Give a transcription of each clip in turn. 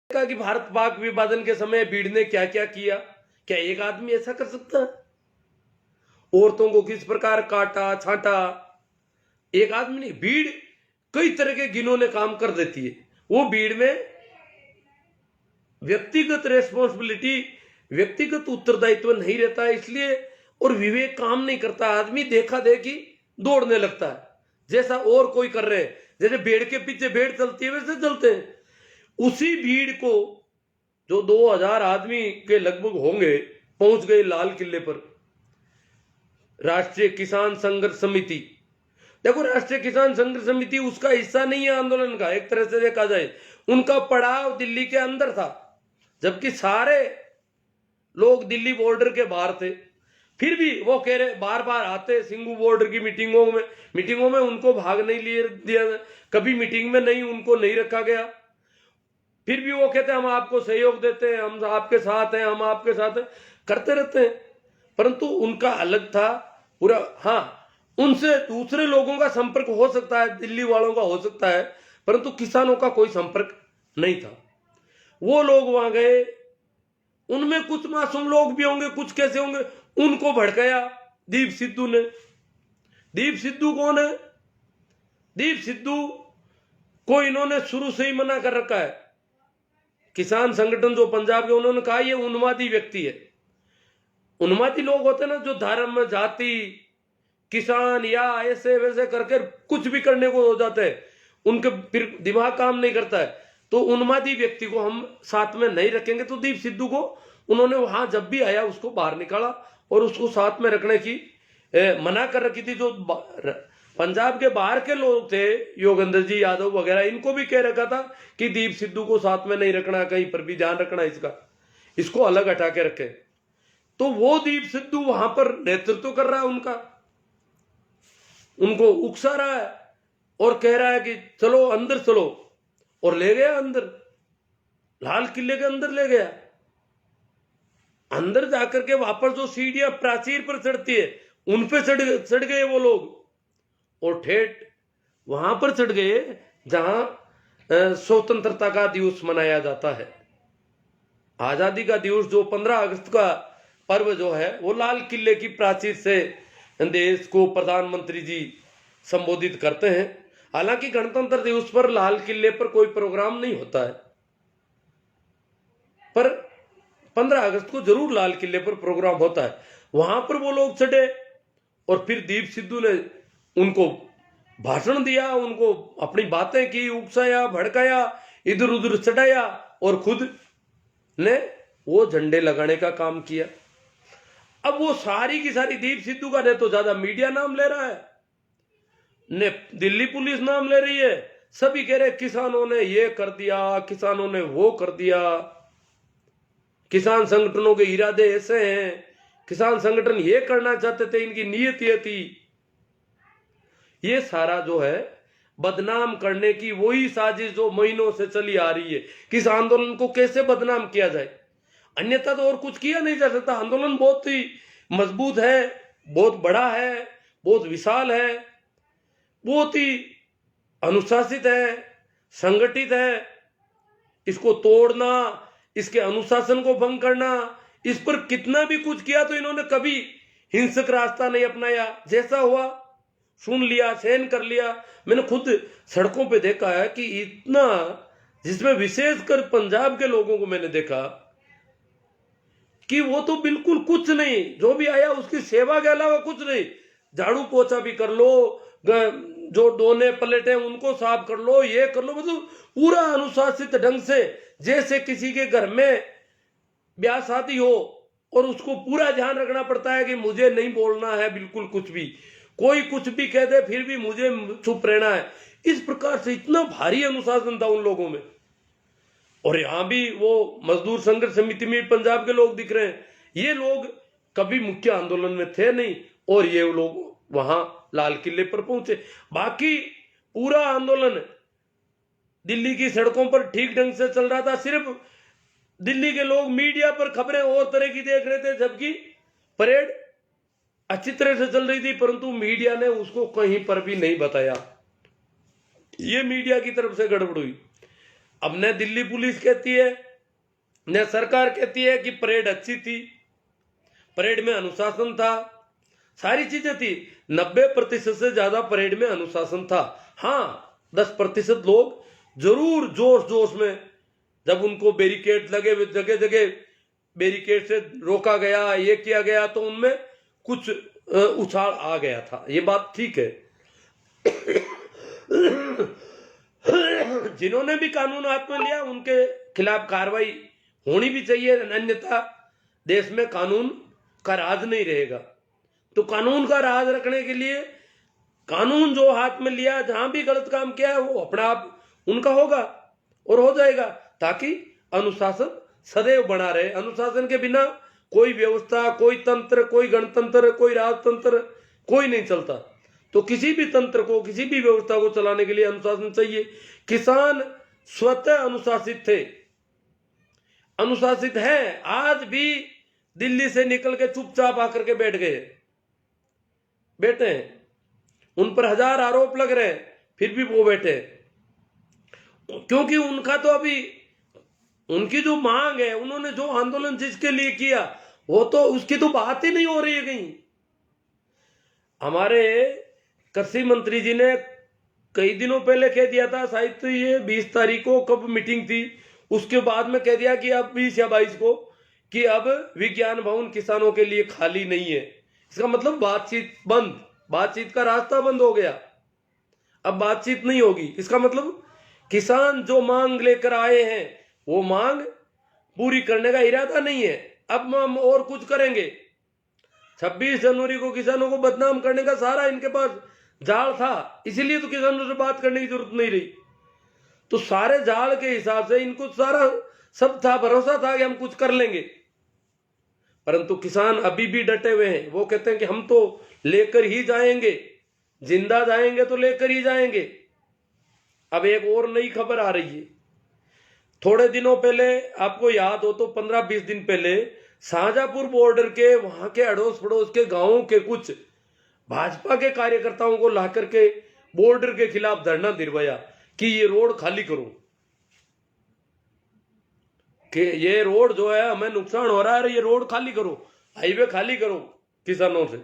कहा कि भारत पाक विभाजन के समय भीड़ ने क्या क्या किया, क्या एक आदमी ऐसा कर सकता है? औरतों को किस प्रकार काटा छांटा, एक आदमी नहीं, भीड़ कई तरह के घिनौने काम कर देती है। वो भीड़ में व्यक्तिगत रेस्पॉन्सिबिलिटी, व्यक्तिगत उत्तरदायित्व नहीं रहता है, इसलिए और विवेक काम नहीं करता। आदमी देखा देखी दौड़ने लगता है, जैसा और कोई कर रहे हैं। जैसे भेड़ के पीछे भेड़ चलती है वैसे चलते हैं। उसी भीड़ को जो 2000 आदमी के लगभग होंगे पहुंच गए लाल किले पर। राष्ट्रीय किसान संघर्ष समिति, देखो राष्ट्रीय किसान संघर्ष समिति उसका हिस्सा नहीं है आंदोलन का, एक तरह से देखा जाए उनका पड़ाव दिल्ली के अंदर था, जबकि सारे लोग दिल्ली बॉर्डर के बाहर थे। फिर भी वो कह रहे, बार बार आते सिंघू बॉर्डर की मीटिंगों में उनको भाग नहीं लिए दिया, कभी मीटिंग में नहीं, उनको नहीं रखा गया। फिर भी वो कहते हैं हम आपको सहयोग देते हैं, हम आपके साथ हैं, हम आपके साथ हैं, करते रहते हैं। परंतु उनका अलग था पूरा। हाँ, उनसे दूसरे लोगों का संपर्क हो सकता है, दिल्ली वालों का हो सकता है, परंतु किसानों का कोई संपर्क नहीं था। वो लोग वहां गए, उनमें कुछ मासूम लोग भी होंगे, कुछ कैसे होंगे, उनको भड़काया दीप सिद्धू ने। दीप सिद्धू कौन है? दीप सिद्धू को इन्होंने शुरू से ही मना कर रखा है। किसान संगठन जो पंजाब के, उन्होंने कहा ये उन्मादी व्यक्ति है। उन्मादी लोग होते हैं ना, जो धर्म जाति किसान या ऐसे वैसे करके कुछ भी करने को हो जाते हैं, उनके फिर दिमाग काम नहीं करता है। तो उन्मादी व्यक्ति को हम साथ में नहीं रखेंगे। तो दीप सिद्धू को उन्होंने वहां जब भी आया उसको बाहर निकाला और उसको साथ में रखने की मना कर रखी थी। जो पंजाब के बाहर के लोग थे, योगेंद्र जी यादव वगैरह, इनको भी कह रखा था कि दीप सिद्धू को साथ में नहीं रखना, कहीं पर भी ध्यान रखना इसका, इसको अलग हटा के रखे। तो वो दीप सिद्धू वहां पर नेतृत्व कर रहा है उनका, उनको उकसा रहा है और कह रहा है कि चलो अंदर चलो, और ले गया अंदर, लाल किले के अंदर ले गया। अंदर जाकर के वापस जो सीढ़ियां प्राचीर पर चढ़ती है उन पे चढ़ गए वो लोग, और ठेठ वहां पर चढ़ गए जहां स्वतंत्रता का दिवस मनाया जाता है। आजादी का दिवस जो 15 अगस्त का पर्व जो है, वो लाल किले की प्राचीर से देश को प्रधानमंत्री जी संबोधित करते हैं। हालांकि गणतंत्र दिवस पर लाल किले पर कोई प्रोग्राम नहीं होता है, पर 15 अगस्त को जरूर लाल किले पर प्रोग्राम होता है। वहां पर वो लोग चढ़े और फिर दीप सिद्धू ने उनको भाषण दिया, उनको अपनी बातें की, उकसाया, भड़काया, इधर उधर चढ़ाया, और खुद ने वो झंडे लगाने का काम किया। अब वो सारी की सारी दीप सिद्धू का ने तो ज्यादा मीडिया नाम ले रहा है, ने दिल्ली पुलिस नाम ले रही है, सभी कह रहे किसानों ने ये कर दिया, किसानों ने वो कर दिया, किसान संगठनों के इरादे ऐसे हैं, किसान संगठन ये करना चाहते थे, इनकी नीयत ये थी। ये सारा जो है बदनाम करने की वही साजिश जो महीनों से चली आ रही है कि इस आंदोलन को कैसे बदनाम किया जाए। अन्यथा तो और कुछ किया नहीं जा सकता। आंदोलन बहुत ही मजबूत है, बहुत बड़ा है, बहुत विशाल है, बहुत ही अनुशासित है, संगठित है। इसको तोड़ना, इसके अनुशासन को भंग करना, इस पर कितना भी कुछ किया तो इन्होंने कभी हिंसक रास्ता नहीं अपनाया। जैसा हुआ सुन लिया, सहन कर लिया। मैंने खुद सड़कों पे देखा है कि इतना, जिसमें विशेषकर पंजाब के लोगों को मैंने देखा कि वो तो बिल्कुल कुछ नहीं, जो भी आया उसकी सेवा के अलावा कुछ नहीं। झाड़ू पोछा भी कर लो, जो डोने पलेटे उनको साफ कर लो, ये कर लो, मतलब पूरा अनुशासित ढंग से, जैसे किसी के घर में ब्याह शादी हो और उसको पूरा ध्यान रखना पड़ता है कि मुझे नहीं बोलना है बिल्कुल कुछ भी, कोई कुछ भी कह दे फिर भी मुझे चुप रहना है। इस प्रकार से इतना भारी अनुशासन था उन लोगों में। और यहां भी वो मजदूर संघर्ष समिति में पंजाब के लोग दिख रहे हैं। ये लोग कभी मुख्य आंदोलन में थे नहीं, और ये लोग वहां लाल किले पर पहुंचे। बाकी पूरा आंदोलन दिल्ली की सड़कों पर ठीक ढंग से चल रहा था। सिर्फ दिल्ली के लोग मीडिया पर खबरें और तरह की देख रहे थे, जबकि परेड अच्छी तरह से चल रही थी, परंतु मीडिया ने उसको कहीं पर भी नहीं बताया। ये मीडिया की तरफ से गड़बड़ हुई। अब न दिल्ली पुलिस कहती है न सरकार कहती है कि परेड अच्छी थी, परेड में अनुशासन था, सारी चीजें थी। 90% से ज्यादा परेड में अनुशासन था। हाँ, 10% लोग जरूर जोश जोश में, जब उनको बैरिकेड लगे हुए जगह जगह बैरिकेड से रोका गया, ये किया गया, तो उनमें कुछ उछाल आ गया था, ये बात ठीक है। जिन्होंने भी कानून हाथ में लिया उनके खिलाफ कार्रवाई होनी भी चाहिए, अन्यथा देश में कानून का राज नहीं रहेगा। तो कानून का राज रखने के लिए कानून जो हाथ में लिया, जहां भी गलत काम किया है वो अपना आप उनका होगा और हो जाएगा, ताकि अनुशासन सदैव बना रहे। अनुशासन के बिना कोई व्यवस्था, कोई तंत्र, कोई गणतंत्र, कोई राजतंत्र, कोई नहीं चलता। तो किसी भी तंत्र को, किसी भी व्यवस्था को चलाने के लिए अनुशासन चाहिए। किसान स्वतः अनुशासित थे, अनुशासित है, आज भी दिल्ली से निकल के चुपचाप आकर के बैठे हैं। उन पर 1000 आरोप लग रहे हैं, फिर भी वो बैठे हैं, क्योंकि उनका तो अभी उनकी जो मांग है, उन्होंने जो आंदोलन जिसके लिए किया, वो तो उसकी तो बात ही नहीं हो रही है कहीं। हमारे कृषि मंत्री जी ने कई दिनों पहले कह दिया था, शायद तो ये 20 तारीख को कब मीटिंग थी, उसके बाद में कह दिया कि अब 20 या 22 को कि अब विज्ञान भवन किसानों के लिए खाली नहीं है। इसका मतलब बातचीत बंद, बातचीत का रास्ता बंद हो गया, अब बातचीत नहीं होगी। इसका मतलब किसान जो मांग लेकर आए हैं वो मांग पूरी करने का इरादा नहीं है। अब हम और कुछ करेंगे। 26 जनवरी को किसानों को बदनाम करने का सारा इनके पास जाल था, इसीलिए तो किसानों से बात करने की जरूरत नहीं रही। तो सारे जाल के हिसाब से इनको सारा सब था, भरोसा था कि हम कुछ कर लेंगे, परंतु किसान अभी भी डटे हुए हैं। वो कहते हैं कि हम तो लेकर ही जाएंगे, जिंदा जाएंगे तो लेकर ही जाएंगे। अब एक और नई खबर आ रही है। थोड़े दिनों पहले, आपको याद हो तो 15-20 दिन पहले, शाहजहांपुर बॉर्डर के वहां के अड़ोस पड़ोस के गांवों के कुछ भाजपा के कार्यकर्ताओं को लाकर के बॉर्डर के खिलाफ धरना दिलवाया कि ये रोड खाली करो, कि ये रोड जो है हमें नुकसान हो रहा है, ये रोड खाली करो, हाईवे खाली करो किसानों से।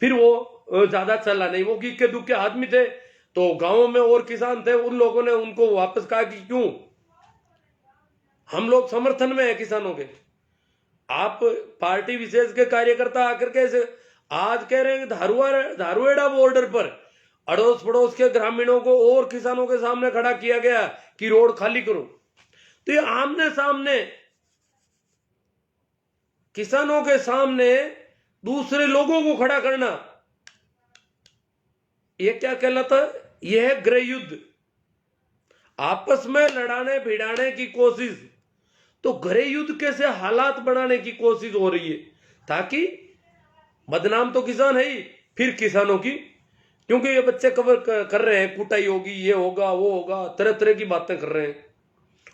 फिर वो ज्यादा चला नहीं, वो इक्के दुक्के आदमी थे, तो गांवों में और किसान थे, उन लोगों ने उनको वापस कहा कि क्यों, हम लोग समर्थन में है किसानों के। आप पार्टी विशेष के कार्यकर्ता आकर के आज कह रहे हैं धारुएड़ा बॉर्डर पर अड़ोस पड़ोस के ग्रामीणों को और किसानों के सामने खड़ा किया गया कि रोड खाली करो। तो ये आमने सामने किसानों के सामने दूसरे लोगों को खड़ा करना, यह क्या कहलाता है? यह है गृह युद्ध, आपस में लड़ाने भिड़ाने की कोशिश। तो गृह युद्ध कैसे हालात बनाने की कोशिश हो रही है, ताकि बदनाम तो किसान है ही, फिर किसानों की, क्योंकि ये बच्चे कवर कर रहे हैं, कुटाई होगी, ये होगा, वो होगा, तरह तरह की बातें कर रहे हैं।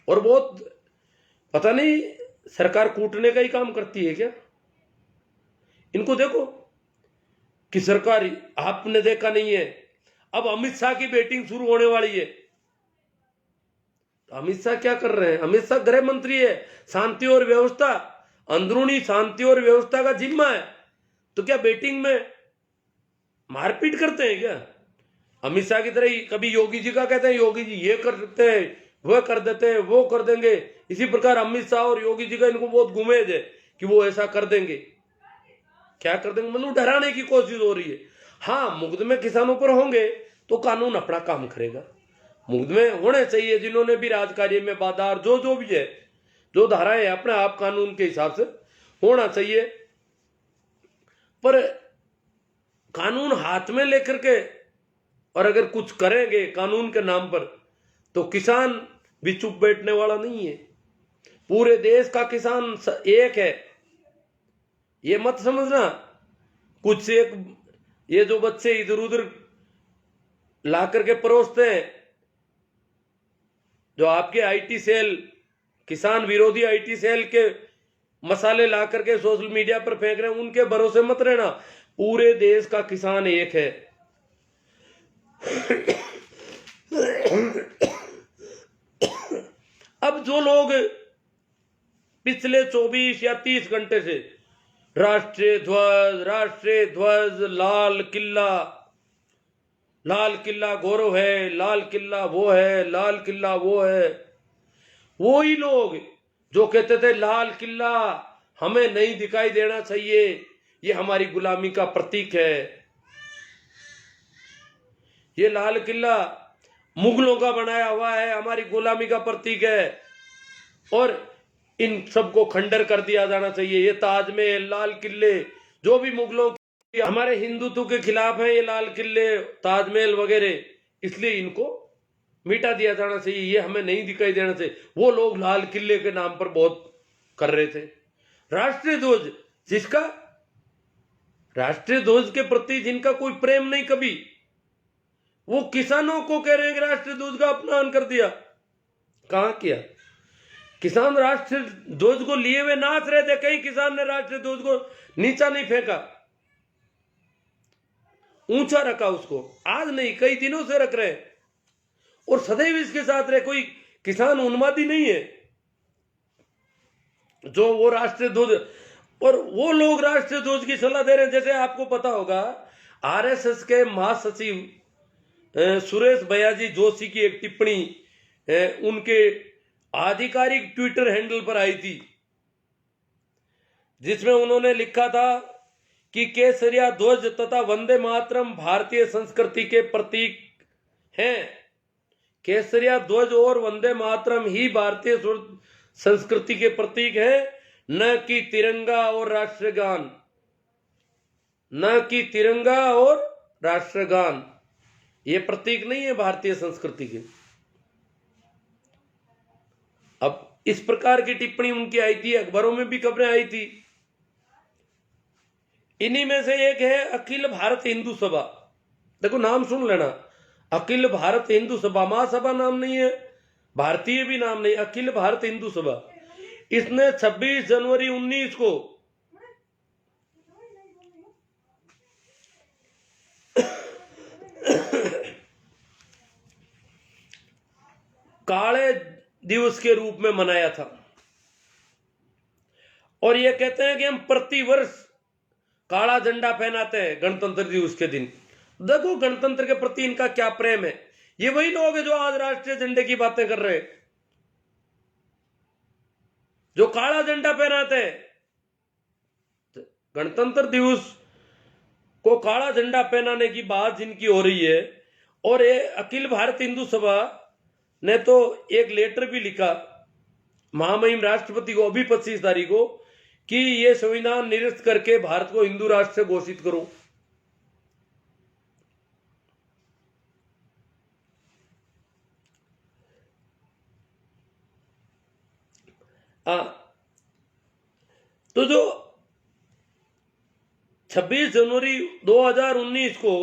और बहुत पता नहीं सरकार कूटने का ही काम करती है क्या? इनको देखो कि सरकार, आपने देखा नहीं है, अब अमित शाह की बैटिंग शुरू होने वाली है। अमित शाह क्या कर रहे हैं? अमित शाह गृह मंत्री है, शांति और व्यवस्था, अंदरूनी शांति और व्यवस्था का जिम्मा है। तो क्या बैटिंग में मारपीट करते हैं क्या? अमित शाह की तरह ही कभी योगी जी का कहते हैं, योगी जी ये कर सकते हैं, वह कर देते हैं, वो कर देंगे। इसी प्रकार अमित शाह और योगी जी का इनको बहुत गुमेज है कि वो ऐसा कर देंगे, क्या कर देंगे, मतलब डराने की कोशिश हो रही है। हाँ, मुकदमे किसानों पर होंगे तो कानून अपना काम करेगा। मुकदमे होने चाहिए, जिन्होंने भी राजकार्य में बाधा, जो भी है, जो धाराएं अपने आप कानून के हिसाब से होना चाहिए। पर कानून हाथ में लेकर के और अगर कुछ करेंगे कानून के नाम पर, तो किसान भी चुप बैठने वाला नहीं है। पूरे देश का किसान एक है, ये मत समझना कुछ एक ये जो बच्चे इधर उधर ला करके परोसते हैं, जो आपके आईटी सेल, किसान विरोधी आईटी सेल के मसाले ला करके सोशल मीडिया पर फेंक रहे हैं, उनके भरोसे मत रहना। पूरे देश का किसान एक है। अब जो लोग पिछले 24 या 30 घंटे से राष्ट्रीय ध्वज, लाल किला गौरव है, लाल किला वो है, लाल किला वो है, वो ही लोग जो कहते थे लाल किला हमें नहीं दिखाई देना चाहिए, ये हमारी गुलामी का प्रतीक है, ये लाल किला मुगलों का बनाया हुआ है, हमारी गुलामी का प्रतीक है, और इन सबको खंडर कर दिया जाना चाहिए। ये ताजमहल, लाल किले जो भी मुगलों के हमारे हिंदुत्व के खिलाफ है, ये लाल किले, ताजमहल वगैरह, इसलिए इनको मिटा दिया जाना चाहिए, ये हमें नहीं दिखाई देना चाहिए। वो लोग लाल किले के नाम पर बहुत कर रहे थे। राष्ट्रीय ध्वज, जिसका राष्ट्रीय ध्वज के प्रति जिनका कोई प्रेम नहीं कभी, वो किसानों को कह रहे हैं कि राष्ट्रीय ध्वज का अपमान कर दिया। कहां किया? किसान राष्ट्रीय ध्वज को लिए हुए नाच रहे थे, कई किसान ने राष्ट्रीय ध्वज को नीचा नहीं फेंका, ऊंचा रखा उसको। आज नहीं, कई दिनों से रख रहे और सदैव इसके साथ रहे। कोई किसान उन्मादी नहीं है जो वो राष्ट्रीय ध्वज, और वो लोग राष्ट्रीय ध्वज की सलाह दे रहे हैं। जैसे आपको पता होगा, आरएसएस के महासचिव सुरेश भैयाजी जोशी की एक टिप्पणी उनके आधिकारिक ट्विटर हैंडल पर आई थी, जिसमें उन्होंने लिखा था कि केसरिया ध्वज तथा वंदे मातरम भारतीय संस्कृति के प्रतीक हैं। केसरिया ध्वज और वंदे मातरम ही भारतीय संस्कृति के प्रतीक हैं, न कि तिरंगा और राष्ट्रगान, न कि तिरंगा और राष्ट्रगान। ये प्रतीक नहीं है भारतीय संस्कृति के। अब इस प्रकार की टिप्पणी उनकी आई थी, अखबारों में भी खबरें आई थी। इन्हीं में से एक है अखिल भारत हिंदू सभा। देखो नाम सुन लेना, अखिल भारत हिंदू सभा, महासभा नाम नहीं है, भारतीय भी नाम नहीं, अखिल भारत हिंदू सभा। इसने 26 जनवरी 19 को काले दिवस के रूप में मनाया था, और ये कहते हैं कि हम प्रतिवर्ष काला झंडा पहनाते हैं गणतंत्र दिवस के दिन। देखो गणतंत्र के प्रति इनका क्या प्रेम है। ये वही लोग हैं जो आज राष्ट्रीय झंडे की बातें कर रहे हैं, जो काला झंडा पहनाते हैं। गणतंत्र दिवस को काला झंडा पहनाने की बात जिनकी हो रही है, और ये अखिल भारत हिंदू सभा ने तो एक लेटर भी लिखा महामहिम राष्ट्रपति को अभी 25 तारीख को कि ये संविधान निरस्त करके भारत को हिंदू राष्ट्र घोषित करो। तो जो 26 जनवरी 2019 को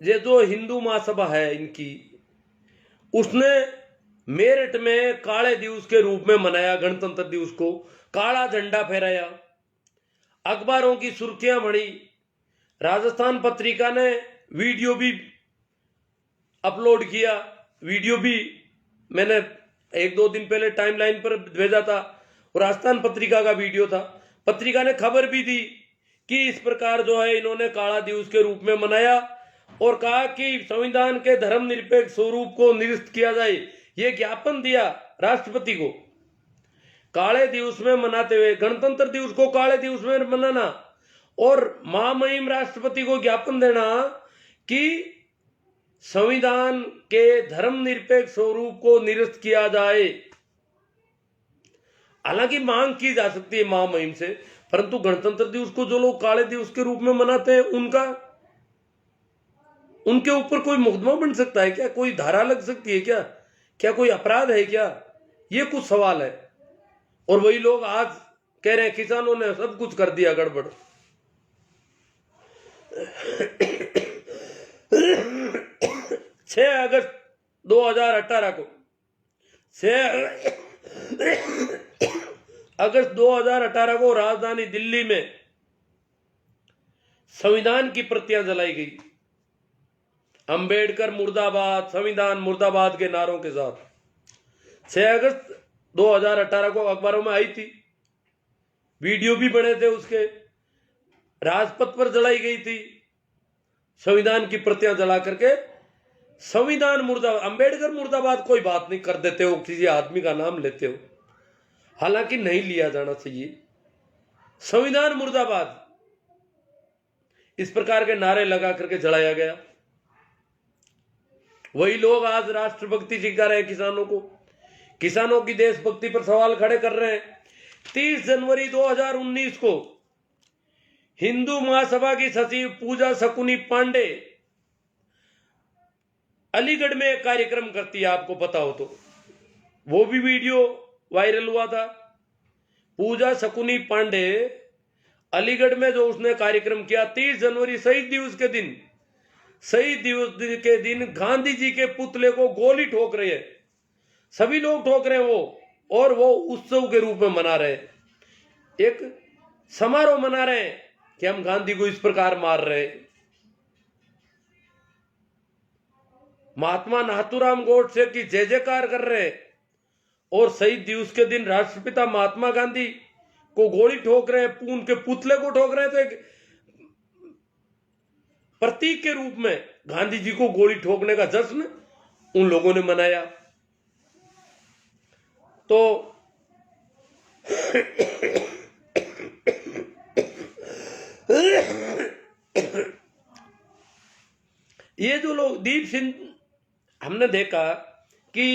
ये जो हिंदू महासभा है इनकी, उसने मेरठ में काले दिवस के रूप में मनाया गणतंत्र दिवस को, काला झंडा फहराया, अखबारों की सुर्खियां बढ़ी। राजस्थान पत्रिका ने वीडियो भी अपलोड किया, वीडियो भी मैंने 1-2 दिन पहले टाइमलाइन पर भेजा था, और राजस्थान पत्रिका का वीडियो था। पत्रिका ने खबर भी दी कि इस प्रकार जो है इन्होंने काला दिवस के रूप में मनाया, और कहा कि संविधान के धर्मनिरपेक्ष स्वरूप को निरस्त किया जाए। ये ज्ञापन दिया राष्ट्रपति को। काले दिवस में मनाते हुए गणतंत्र दिवस को काले दिवस में मनाना, और महामहिम राष्ट्रपति को ज्ञापन देना कि संविधान के धर्मनिरपेक्ष स्वरूप को निरस्त किया जाए। हालांकि मांग की जा सकती है महामहिम से, परंतु गणतंत्र दिवस को जो लोग काले दिवस के रूप में मनाते हैं उनके ऊपर कोई मुकदमा बन सकता है क्या? कोई धारा लग सकती है क्या? क्या कोई अपराध है क्या? ये कुछ सवाल है। और वही लोग आज कह रहे हैं किसानों ने सब कुछ कर दिया गड़बड़। 6 अगस्त 2018 को 6 अगस्त 2018 को राजधानी दिल्ली में संविधान की प्रतियां जलाई गई। अंबेडकर मुर्दाबाद, संविधान मुर्दाबाद के नारों के साथ 6 अगस्त 2018 को अखबारों में आई थी, वीडियो भी बने थे उसके, राजपथ पर जलाई गई थी संविधान की प्रतियां जला करके। संविधान मुर्दाबाद, अंबेडकर मुर्दाबाद कोई बात नहीं कर देते हो, किसी आदमी का नाम लेते हो, हालांकि नहीं लिया जाना चाहिए। संविधान मुर्दाबाद इस प्रकार के नारे लगा करके जलाया गया। वही लोग आज राष्ट्रभक्ति सिखा रहे हैं किसानों को, किसानों की देशभक्ति पर सवाल खड़े कर रहे हैं। 30 जनवरी 2019 को हिंदू महासभा की सचिव पूजा शकुनी पांडे अलीगढ़ में एक कार्यक्रम करती है, आपको पता हो तो, वो भी वीडियो वायरल हुआ था। पूजा शकुनी पांडे अलीगढ़ में जो उसने कार्यक्रम किया 30 जनवरी शहीद दिवस के दिन, शहीद दिवस के दिन गांधी जी के पुतले को गोली ठोक रहे हैं, सभी लोग ठोक रहे हैं वो, और वो उत्सव के रूप में मना रहे हैं, एक समारोह मना रहे हैं कि हम गांधी को इस प्रकार मार रहे हैं। महात्मा नाथूराम गोडसे की जय जयकार कर रहे हैं, और शहीद दिवस के दिन राष्ट्रपिता महात्मा गांधी को गोली ठोक रहे हैं, उनके पुतले को ठोक रहे हैं। तो एक प्रतीक के रूप में गांधी जी को गोली ठोकने का जश्न उन लोगों ने मनाया। तो ये जो लोग दीप सिंह, हमने देखा कि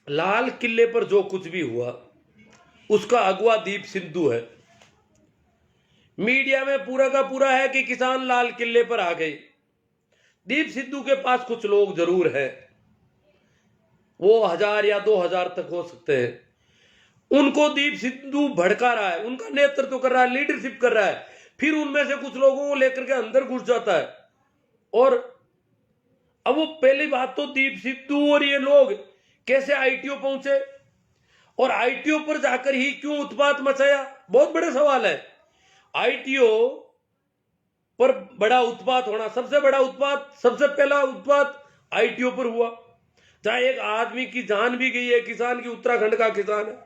लाल किले पर जो कुछ भी हुआ उसका अगुवा दीप सिद्धू है। मीडिया में पूरा का पूरा है कि किसान लाल किले पर आ गए। दीप सिद्धू के पास कुछ लोग जरूर है, वो 1000 या 2000 तक हो सकते हैं। उनको दीप सिद्धू भड़का रहा है, उनका नेतृत्व कर रहा है, लीडरशिप कर रहा है, फिर उनमें से कुछ लोगों को लेकर के अंदर घुस जाता है। और अब वो पहली बात तो दीप सिद्धू और ये लोग कैसे आईटीओ पहुंचे, और आईटीओ पर जाकर ही क्यों उत्पात मचाया, बहुत बड़े सवाल है। आईटीओ पर बड़ा उत्पात होना, सबसे बड़ा उत्पात, सबसे पहला उत्पात आईटीओ पर हुआ, जहां एक आदमी की जान भी गई है, किसान की, उत्तराखंड का किसान है,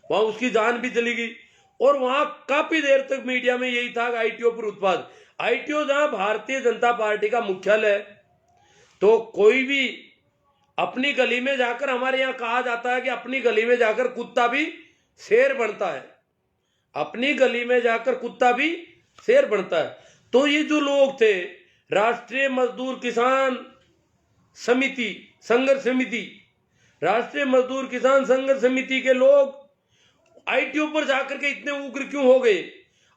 वहां उसकी जान भी चली गई। और वहां काफी देर तक मीडिया में यही था कि आईटीओ पर उत्पात। आईटीओ जहां भारतीय जनता पार्टी का मुख्यालय है, तो कोई भी अपनी गली में जाकर, हमारे यहां कहा जाता है कि अपनी गली में जाकर कुत्ता भी शेर बनता है, अपनी गली में जाकर कुत्ता भी शेर बनता है। तो ये जो लोग थे, राष्ट्रीय मजदूर किसान समिति, संघर्ष समिति, राष्ट्रीय मजदूर किसान संघर्ष समिति के लोग आईटीओ पर जाकर के इतने उग्र क्यों हो गए,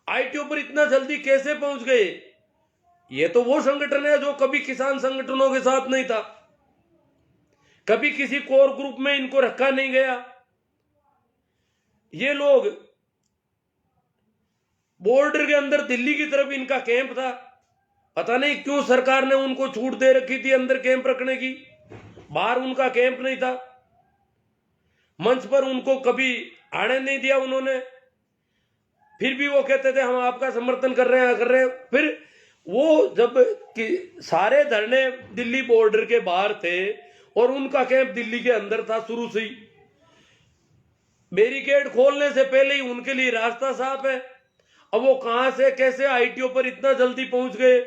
आईटीओ पर इतना जल्दी कैसे पहुंच गए? ये तो वो संगठन है जो कभी किसान संगठनों के साथ नहीं था, कभी किसी कोर ग्रुप में इनको रखा नहीं गया। ये लोग बॉर्डर के अंदर दिल्ली की तरफ इनका कैंप था, पता नहीं क्यों सरकार ने उनको छूट दे रखी थी अंदर कैंप रखने की, बाहर उनका कैंप नहीं था, मंच पर उनको कभी आने नहीं दिया उन्होंने। फिर भी वो कहते थे हम आपका समर्थन कर रहे हैं। फिर वो जब कि सारे धरने दिल्ली बॉर्डर के बाहर थे और उनका कैंप दिल्ली के अंदर था शुरू से ही, बैरिकेड खोलने से पहले ही उनके लिए रास्ता साफ है। अब वो कहां से कैसे आईटीओ पर इतना जल्दी पहुंच गए,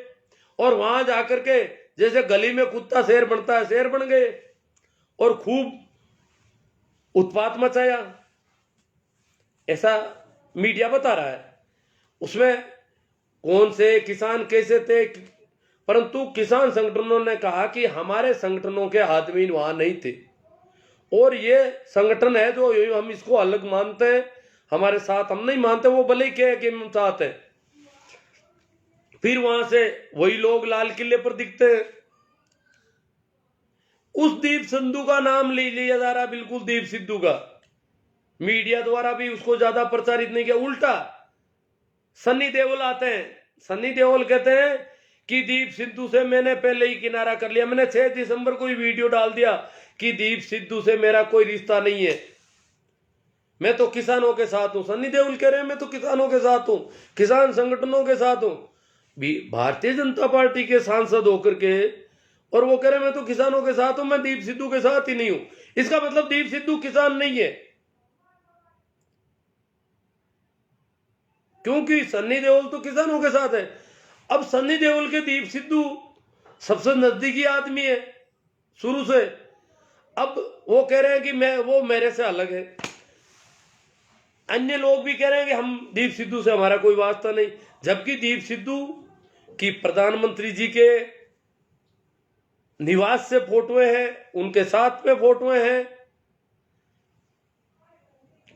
और वहां जाकर के जैसे गली में कुत्ता शेर बनता है, शेर बन गए और खूब उत्पात मचाया, ऐसा मीडिया बता रहा है। उसमें कौन से किसान कैसे थे, परंतु किसान संगठनों ने कहा कि हमारे संगठनों के आदमी वहां नहीं थे, और ये संगठन है जो हम इसको अलग मानते हैं, हमारे साथ हम नहीं मानते, वो भले ही कहे कि हम साथ हैं। फिर वहां से वही लोग लाल किले पर दिखते हैं। उस दीप सिद्धू का नाम ले लिया जा रहा, बिल्कुल दीप सिद्धू का, मीडिया द्वारा भी उसको ज्यादा प्रचारित नहीं किया। उल्टा सन्नी देओल आते हैं, सन्नी देओल कहते हैं कि दीप सिद्धू से मैंने पहले ही किनारा कर लिया, मैंने 6 दिसंबर को ही वीडियो डाल दिया कि दीप सिद्धू से मेरा कोई रिश्ता नहीं है, मैं तो किसानों के साथ हूं। सन्नी देओल कह रहे हैं मैं तो किसानों के साथ हूं, किसान संगठनों के साथ हूं, भारतीय जनता पार्टी के सांसद होकर के, और वो कह रहे मैं तो किसानों के साथ हूं, मैं दीप सिद्धू के साथ ही नहीं हूं। इसका मतलब दीप सिद्धू किसान नहीं है, क्योंकि सन्नी देओल तो किसानों के साथ है। अब सन्नी देओल के दीप सिद्धू सबसे नजदीकी आदमी है शुरू से। अब वो कह रहे हैं कि वो मेरे से अलग है, अन्य लोग भी कह रहे हैं कि हम दीप सिद्धू से हमारा कोई वास्ता नहीं, जबकि दीप सिद्धू की प्रधानमंत्री जी के निवास से फोटोएं हैं, उनके साथ में फोटोएं हैं,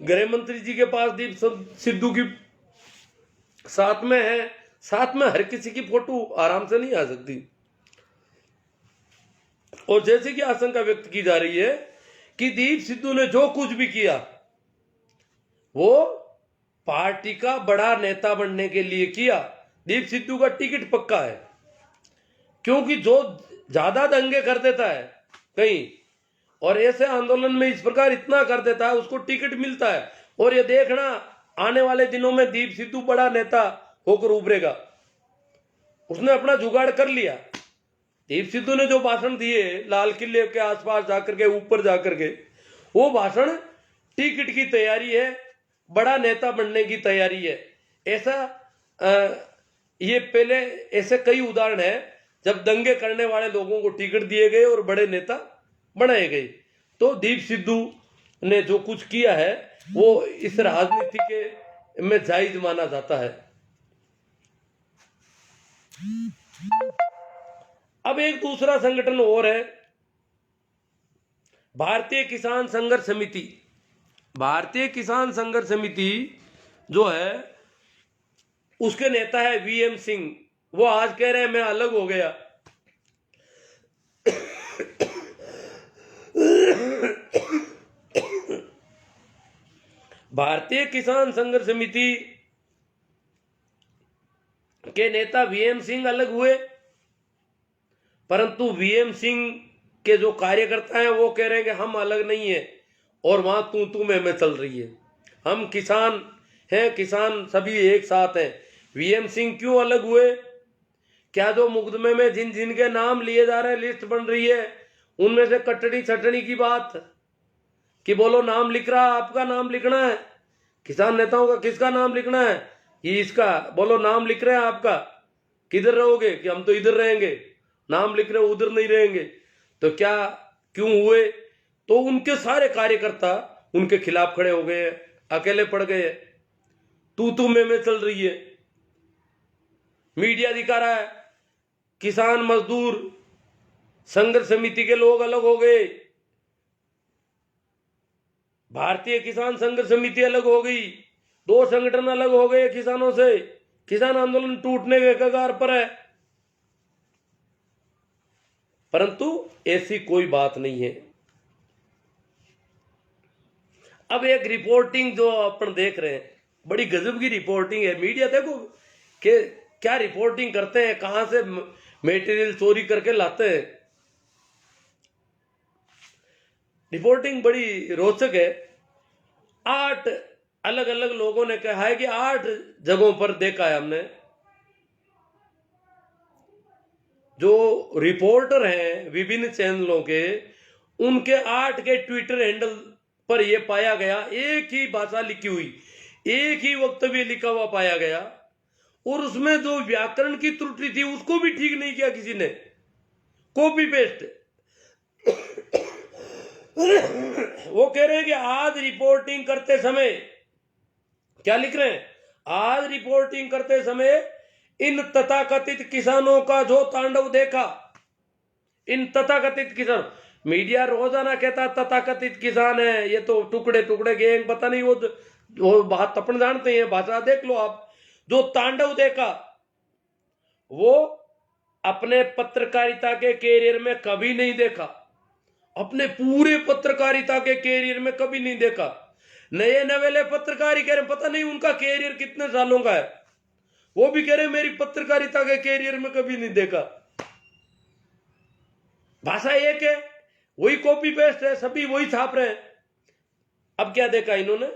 गृह मंत्री जी के पास दीप सिद्धू की साथ में है, साथ में हर किसी की फोटो आराम से नहीं आ सकती। और जैसे कि आशंका व्यक्त की जा रही है कि दीप सिद्धू ने जो कुछ भी किया वो पार्टी का बड़ा नेता बनने के लिए किया। दीप सिद्धू का टिकट पक्का है, क्योंकि जो ज्यादा दंगे कर देता है कहीं और ऐसे आंदोलन में इस प्रकार इतना कर देता है, उसको टिकट मिलता है। और ये देखना आने वाले दिनों में दीप सिद्धू बड़ा नेता होकर उभरेगा। उसने अपना जुगाड़ कर लिया। दीप सिद्धू ने जो भाषण दिए लाल किले के आसपास जाकर के, ऊपर जाकर के, वो भाषण टिकट की तैयारी है, बड़ा नेता बनने की तैयारी है। ऐसा ये पहले ऐसे कई उदाहरण है जब दंगे करने वाले लोगों को टिकट दिए गए और बड़े नेता बनाए गए। तो दीप सिद्धू ने जो कुछ किया है वो इस राजनीति के में जायज माना जाता है। अब एक दूसरा संगठन और है, भारतीय किसान संघर्ष समिति। भारतीय किसान संघर्ष समिति जो है उसके नेता है वीएम सिंह। वो आज कह रहे हैं मैं अलग हो गया। भारतीय किसान संघर्ष समिति के नेता वीएम सिंह अलग हुए, परंतु वीएम सिंह के जो कार्यकर्ता हैं वो कह रहे हैं कि हम अलग नहीं है और वहां तू में चल रही है। हम किसान हैं, किसान सभी एक साथ हैं। वीएम सिंह क्यों अलग हुए? क्या जो मुकदमे में जिन जिन के नाम लिए जा रहे हैं, लिस्ट बन रही है, उनमें से कटड़ी छटड़ी की बात कि बोलो नाम लिख रहा, आपका नाम लिखना है, किसान नेताओं का किसका नाम लिखना है, ये इसका, बोलो नाम लिख रहे हैं आपका, किधर रहोगे? कि हम तो इधर रहेंगे, नाम लिख रहे हो उधर नहीं रहेंगे। तो क्या क्यों हुए? तो उनके सारे कार्यकर्ता उनके खिलाफ खड़े हो गए, अकेले पड़ गए, तू में चल रही है। मीडिया दिखा रहा है किसान मजदूर संघर्ष समिति के लोग अलग हो गए, भारतीय किसान संघर्ष समिति अलग हो गई, दो संगठन अलग हो गए किसानों से, किसान आंदोलन टूटने के कगार पर है। परंतु ऐसी कोई बात नहीं है। अब एक रिपोर्टिंग जो अपन देख रहे हैं, बड़ी गजब की रिपोर्टिंग है। मीडिया देखो कि क्या रिपोर्टिंग करते हैं, कहां से मटेरियल चोरी करके लाते हैं। रिपोर्टिंग बड़ी रोचक है। 8 अलग अलग लोगों ने कहा है कि 8 जगहों पर देखा है हमने। जो रिपोर्टर हैं विभिन्न चैनलों के, उनके 8 के ट्विटर हैंडल पर यह पाया गया, एक ही भाषा लिखी हुई, एक ही वक्तव्य लिखा हुआ पाया गया, और उसमें जो व्याकरण की त्रुटि थी उसको भी ठीक नहीं किया किसी ने, कॉपी पेस्ट। वो कह रहे हैं कि आज रिपोर्टिंग करते समय, क्या लिख रहे हैं, आज रिपोर्टिंग करते समय इन तथाकथित किसानों का जो तांडव देखा, इन तथाकथित किसान, मीडिया रोजाना कहता तथाकथित किसान है, ये तो टुकड़े टुकड़े गैंग, पता नहीं वो बात अपन जानते हैं, भाषा देख लो आप। जो तांडव देखा वो अपने पत्रकारिता के कैरियर में कभी नहीं देखा, अपने पूरे पत्रकारिता के कैरियर में कभी नहीं देखा। नए नवेले पत्रकारी कह रहे पता नहीं उनका कैरियर कितने सालों का है, वो भी कह रहे मेरी पत्रकारिता के कैरियर में कभी नहीं देखा। भाषा एक है, वही कॉपी पेस्ट है, सभी वही छाप रहे हैं। अब क्या देखा इन्होंने,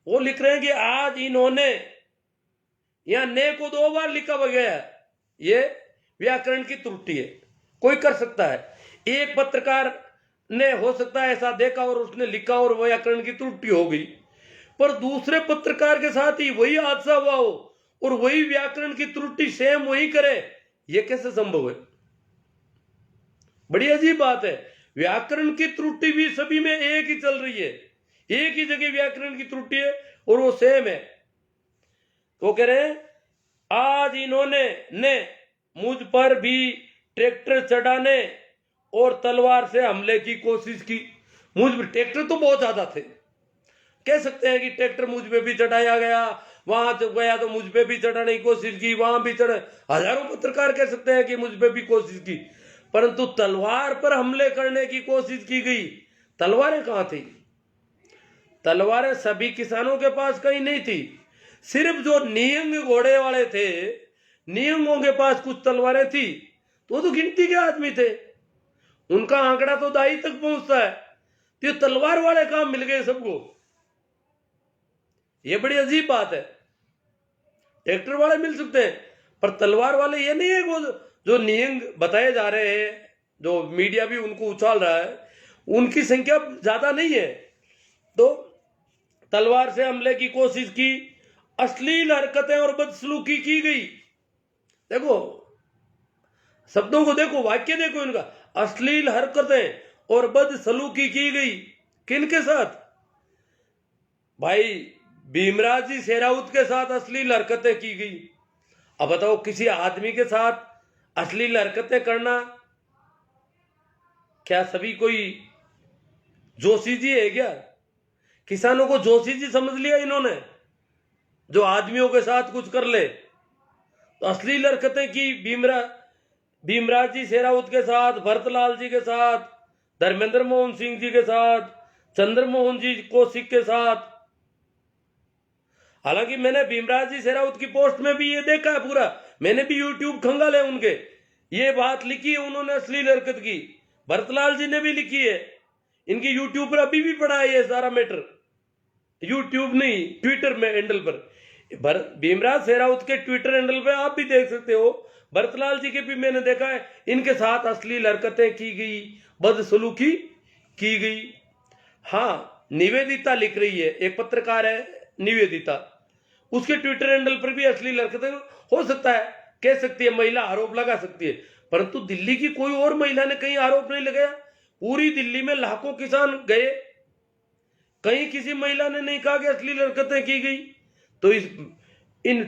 वो लिख रहे हैं कि आज इन्होंने यहां ने को 2 बार लिखा गया है, ये व्याकरण की त्रुटि है, कोई कर सकता है। एक पत्रकार ने हो सकता है ऐसा देखा और उसने लिखा और व्याकरण की त्रुटि हो गई, पर दूसरे पत्रकार के साथ ही वही हादसा हुआ हो और वही व्याकरण की त्रुटि सेम वही करे, ये कैसे संभव है? बड़ी अजीब बात है। व्याकरण की त्रुटि भी सभी में एक ही चल रही है, एक ही जगह व्याकरण की त्रुटि है और वो सेम है। तो कह रहे हैं आज इन्होंने मुझ पर भी ट्रैक्टर चढ़ाने और तलवार से हमले की कोशिश की। मुझ पर ट्रैक्टर तो बहुत ज्यादा थे, कह सकते हैं कि ट्रैक्टर मुझ पे भी चढ़ाया गया, वहां जब गया तो मुझ पे भी चढ़ाने की कोशिश की, वहां भी चढ़े। हजारों पत्रकार कह सकते हैं कि मुझ पे भी कोशिश की, परंतु तलवार पर हमले करने की कोशिश की गई। तलवारें कहां थी? तलवारें सभी किसानों के पास कहीं नहीं थी, सिर्फ जो नियंग घोड़े वाले थे, नियंगों के पास कुछ तलवारें थी, तो गिनती के आदमी थे, उनका आंकड़ा तो दाई तक पहुंचता है। तो तलवार वाले काम मिल गए सबको, ये बड़ी अजीब बात है। ट्रैक्टर वाले मिल सकते हैं पर तलवार वाले ये नहीं है। वो जो नियंग बताए जा रहे हैं, जो मीडिया भी उनको उछाल रहा है, उनकी संख्या ज्यादा नहीं है। तो तलवार से हमले की कोशिश की, अश्लील हरकतें और बदसलूकी की गई। देखो शब्दों को, देखो वाक्य देखो इनका, अश्लील हरकतें और बदसलूकी की गई। किनके साथ? भाई भीमराज जी शेरावत के साथ अश्लील हरकतें की गई। अब बताओ किसी आदमी के साथ अश्लील हरकतें करना क्या सभी कोई जोशी जी है क्या? किसानों को जोशी जी समझ लिया इन्होंने, जो आदमियों के साथ कुछ कर ले। तो अश्लील हरकतें की भीमराज जी शेरावत के साथ, भरतलाल जी के साथ, धर्मेंद्र मोहन सिंह जी के साथ, चंद्रमोहन जी कौशिक के साथ। हालांकि मैंने भीमराज जी शेरावत की पोस्ट में भी ये देखा है पूरा, मैंने भी यूट्यूब खंगाल है उनके, ये बात लिखी है उन्होंने अश्लील हरकत की। भरतलाल जी ने भी लिखी है, इनकी यूट्यूब पर अभी भी पड़ा है ये सारा मैटर, यूट्यूब नहीं ट्विटर में हैंडल पर। भीमराज शेरावत के ट्विटर हैंडल पे आप भी देख सकते हो, भरतलाल जी के भी मैंने देखा है, इनके साथ अश्लील हरकतें की गई, बदसलूकी की गई। हाँ निवेदिता लिख रही है, एक पत्रकार है निवेदिता, उसके ट्विटर हैंडल पर भी अश्लील हरकतें हो सकता है, कह सकती है महिला, आरोप लगा सकती है, परंतु दिल्ली की कोई और महिला ने कहीं आरोप नहीं लगाया। पूरी दिल्ली में लाखों किसान गए, कहीं किसी महिला ने नहीं कहा कि अश्लील हरकतें की गई। तो इन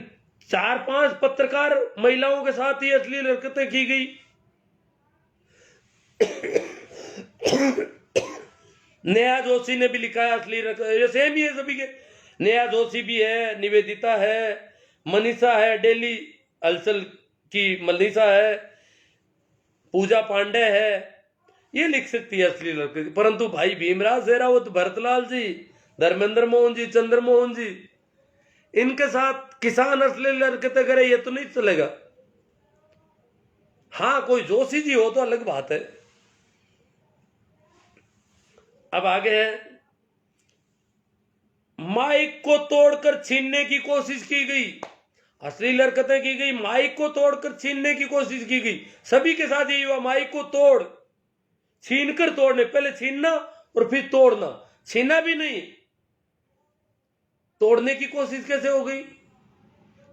4-5 पत्रकार महिलाओं के साथ ही अश्लील हरकतें की गई। नेहा जोशी ने भी लिखा है अश्लील हरकतें, ये सेम ही है सभी के। नेहा जोशी भी है, निवेदिता है, मनीषा है, डेली हलचल की मनीषा है, पूजा पांडे है, ये लिख सकती है अश्लील हरकत। परंतु भाई भीमराज शेरावत, भरतलाल जी, धर्मेंद्र मोहन जी, चंद्रमोहन जी, इनके साथ किसान अश्लील हरकतें करे, ये तो नहीं चलेगा। हाँ कोई जोशी जी हो तो अलग बात है। अब आगे है, माइक को तोड़कर छीनने की कोशिश की गई, अश्लील हरकतें की गई, माइक को तोड़कर छीनने की कोशिश की गई। सभी के साथ यही हुआ, माइक को तोड़, छीनकर तोड़ने, पहले छीनना और फिर तोड़ना, छीना भी नहीं, तोड़ने की कोशिश कैसे हो गई?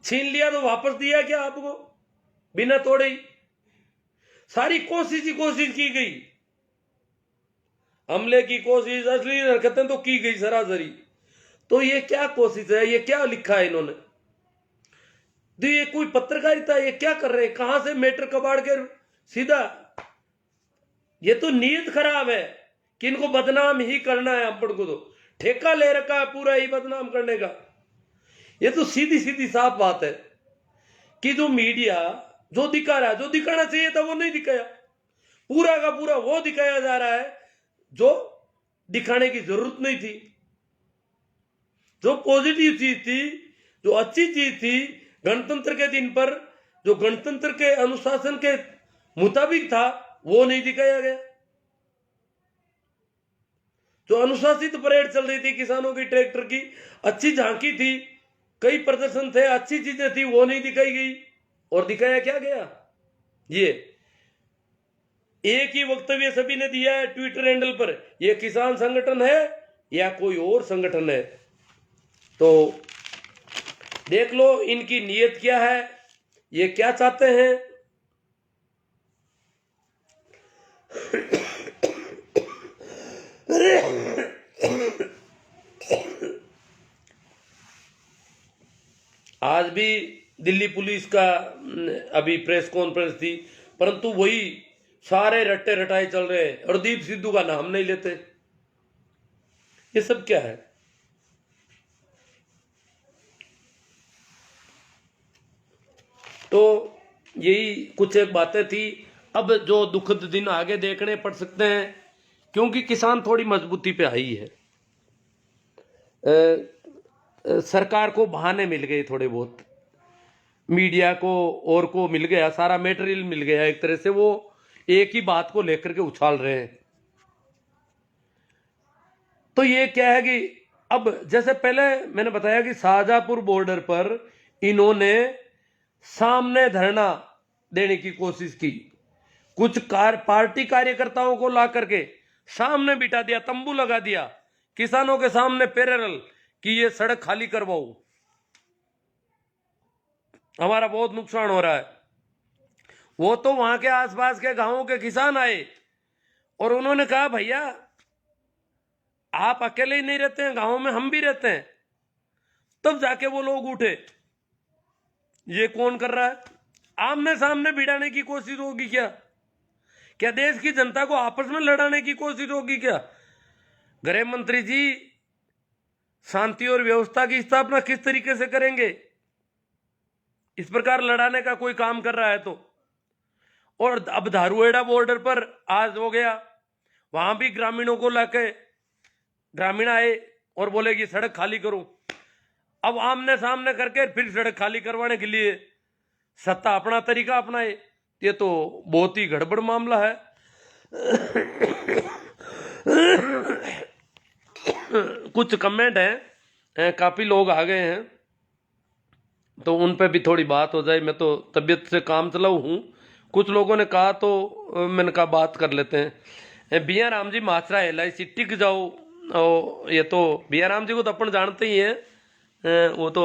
छीन लिया तो वापस दिया क्या आपको बिना तोड़े ही? सारी कोशिश ही कोशिश की गई, हमले की कोशिश, अश्लील हरकतें तो की गई सरासरी। तो ये क्या कोशिश है? ये क्या लिखा है इन्होंने? तो ये कोई पत्रकारिता, ये क्या कर रहे हैं? कहां से मैटर कबाड़ के सीधा, ये तो नीयत खराब है कि इनको बदनाम ही करना है। अपन को तो ठेका ले रखा है पूरा ही बदनाम करने का। ये तो सीधी सीधी साफ बात है कि जो मीडिया जो दिखा रहा है, जो दिखाना चाहिए था वो नहीं दिखाया, पूरा का पूरा वो दिखाया जा रहा है जो दिखाने की जरूरत नहीं थी। जो पॉजिटिव चीज थी, जो अच्छी चीज थी, गणतंत्र के दिन पर जो गणतंत्र के अनुशासन के मुताबिक था, वो नहीं दिखाया गया। जो अनुशासित परेड चल रही थी किसानों की, ट्रैक्टर की अच्छी झांकी थी, कई प्रदर्शन थे, अच्छी चीजें थी, वो नहीं दिखाई गई। और दिखाया क्या गया? ये एक ही वक्तव्य सभी ने दिया है ट्विटर हैंडल पर, ये किसान संगठन है या कोई और संगठन है। तो देख लो इनकी नीयत क्या है, ये क्या चाहते हैं। आज भी दिल्ली पुलिस का अभी प्रेस कॉन्फ्रेंस थी, परंतु वही सारे रट्टे रटाए चल रहे हैं और दीप सिद्धू का नाम नहीं लेते। ये सब क्या है? तो यही कुछ एक बातें थी। अब जो दुखद दिन आगे देखने पड़ सकते हैं, क्योंकि किसान थोड़ी मजबूती पे आई है। सरकार को बहाने मिल गए थोड़े बहुत, मीडिया को और को मिल गया, सारा मटेरियल मिल गया एक तरह से, वो एक ही बात को लेकर के उछाल रहे हैं। तो ये क्या है कि अब जैसे पहले मैंने बताया कि शाहजहांपुर बॉर्डर पर इन्होंने सामने धरना देने की कोशिश की, कुछ पार्टी कार्यकर्ताओं को ला करके सामने बिठा दिया, तंबू लगा दिया किसानों के सामने पैरेलल कि ये सड़क खाली करवाओ, हमारा बहुत नुकसान हो रहा है। वो तो वहां के आसपास के गांवों के किसान आए और उन्होंने कहा भैया आप अकेले ही नहीं रहते हैं, गांव में हम भी रहते हैं। तब जाके वो लोग उठे, ये कौन कर रहा है? आमने सामने भिड़ाने की कोशिश होगी क्या? क्या देश की जनता को आपस में लड़ाने की कोशिश होगी क्या? गृह मंत्री जी शांति और व्यवस्था की स्थापना किस तरीके से करेंगे? इस प्रकार लड़ाने का कोई काम कर रहा है तो। और अब धारूहेड़ा बॉर्डर पर आज हो गया, वहां भी ग्रामीणों को लाके ग्रामीण आए और बोले कि सड़क खाली करो। अब आमने सामने करके फिर सड़क खाली करवाने के लिए सत्ता अपना तरीका अपनाए, ये तो बहुत ही गड़बड़ मामला है। कुछ कमेंट हैं, काफी लोग आ गए हैं, तो उन पे भी थोड़ी बात हो जाए। मैं तो तबीयत से काम चलाऊ हूँ, कुछ लोगों ने कहा तो मैंने कहा बात कर लेते हैं। बिया राम जी माचरा LIC टिक जाओ, ये तो बिया राम जी को तो अपन जानते ही हैं, वो तो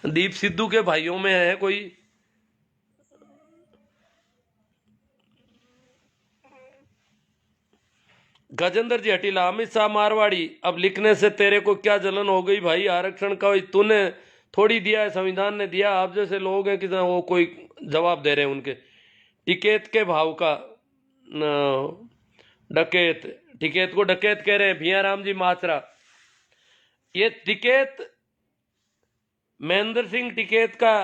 दीप सिद्धू के भाइयों में है कोई। गजेंद्र जी हटीला, अमित शाह मारवाड़ी, अब लिखने से तेरे को क्या जलन हो गई भाई? आरक्षण का तूने थोड़ी दिया है, संविधान ने दिया। आप जैसे लोग हैं कि वो कोई जवाब दे रहे हैं उनके। टिकैत के भाव का डकैत, टिकैत को डकैत कह रहे हैं भिया राम जी माचरा। ये टिकैत महेंद्र सिंह टिकैत का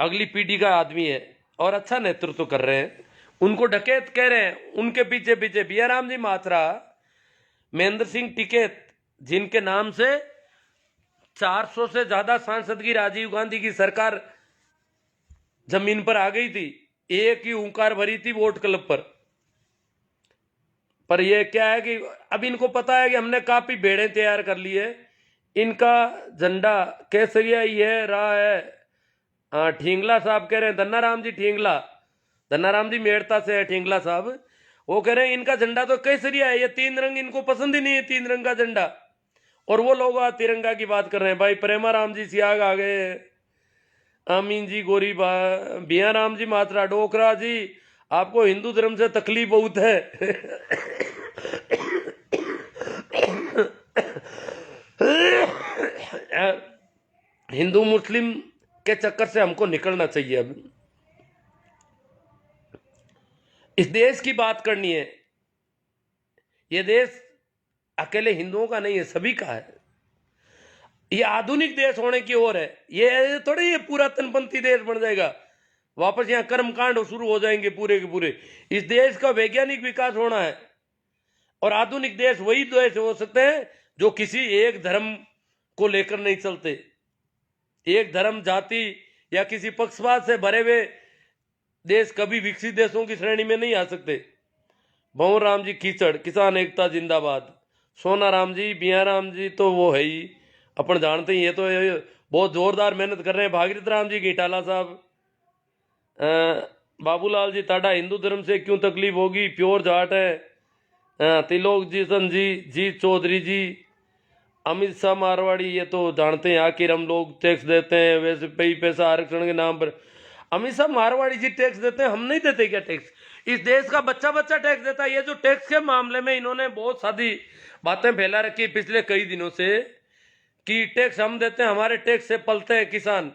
अगली पीढ़ी का आदमी है और अच्छा नेतृत्व कर रहे हैं, उनको डकैत कह रहे हैं। उनके पीछे पीछे बिया राम जी माचरा, महेंद्र सिंह टिकैत, जिनके नाम से 400 से ज्यादा सांसद की राजीव गांधी की सरकार जमीन पर आ गई थी, एक ही ऊंकार भरी थी वोट क्लब पर ये क्या है कि अब इनको पता है कि हमने काफी बेड़े तैयार कर लिए। इनका झंडा केसरिया ही है रहा है। हाँ, ठींगला साहब कह रहे हैं, धन्ना राम जी ठींगला, धन्ना राम जी मेड़ता से है ठींगला साहब, वो कह रहे हैं इनका झंडा तो केसरिया है, ये 3 रंग इनको पसंद ही नहीं है, 3 रंग का झंडा। और वो लोग आज तिरंगा की बात कर रहे हैं। भाई प्रेमा राम जी सियाग आ गए, आमीन जी गोरी बिया राम जी मात्रा, डोकरा जी आपको हिंदू धर्म से तकलीफ बहुत है। हिंदू मुस्लिम के चक्कर से हमको निकलना चाहिए। अब इस देश की बात करनी है, यह देश अकेले हिंदुओं का नहीं है, सभी का है। ये आधुनिक देश होने की ओर है, ये थोड़ी ये पुरातनपंथी देश बन जाएगा, वापस यहाँ कर्मकांड शुरू हो जाएंगे पूरे के पूरे। इस देश का वैज्ञानिक विकास होना है और आधुनिक देश वही देश हो सकते हैं जो किसी एक धर्म को लेकर नहीं चलते। एक धर्म, जाति या किसी पक्षपात से भरे हुए देश कभी विकसित देशों की श्रेणी में नहीं आ सकते। भंवर राम जी कीचड़, किसान एकता जिंदाबाद, सोना राम जी, बिया राम जी तो वो है ही, अपन जानते ही, ये तो बहुत जोरदार मेहनत कर रहे हैं। भागीरथ राम जी की इटाला साहब, बाबूलाल जी टाडा, हिंदू धर्म से क्यों तकलीफ होगी, प्योर जाट है। तिलोक जी चौधरी जी, अमित शाह मारवाड़ी, ये तो जानते हैं आखिर हम लोग टैक्स देते हैं वैसे पैसा आरक्षण के नाम पर। अमित शाह मारवाड़ी जी टैक्स देते हैं, हम नहीं देते क्या टैक्स? इस देश का बच्चा बच्चा टैक्स देता है। ये जो टैक्स के मामले में इन्होंने बहुत सारी बातें फैला रखी पिछले कई दिनों से कि टैक्स हम देते हैं, हमारे टैक्स से पलते हैं किसान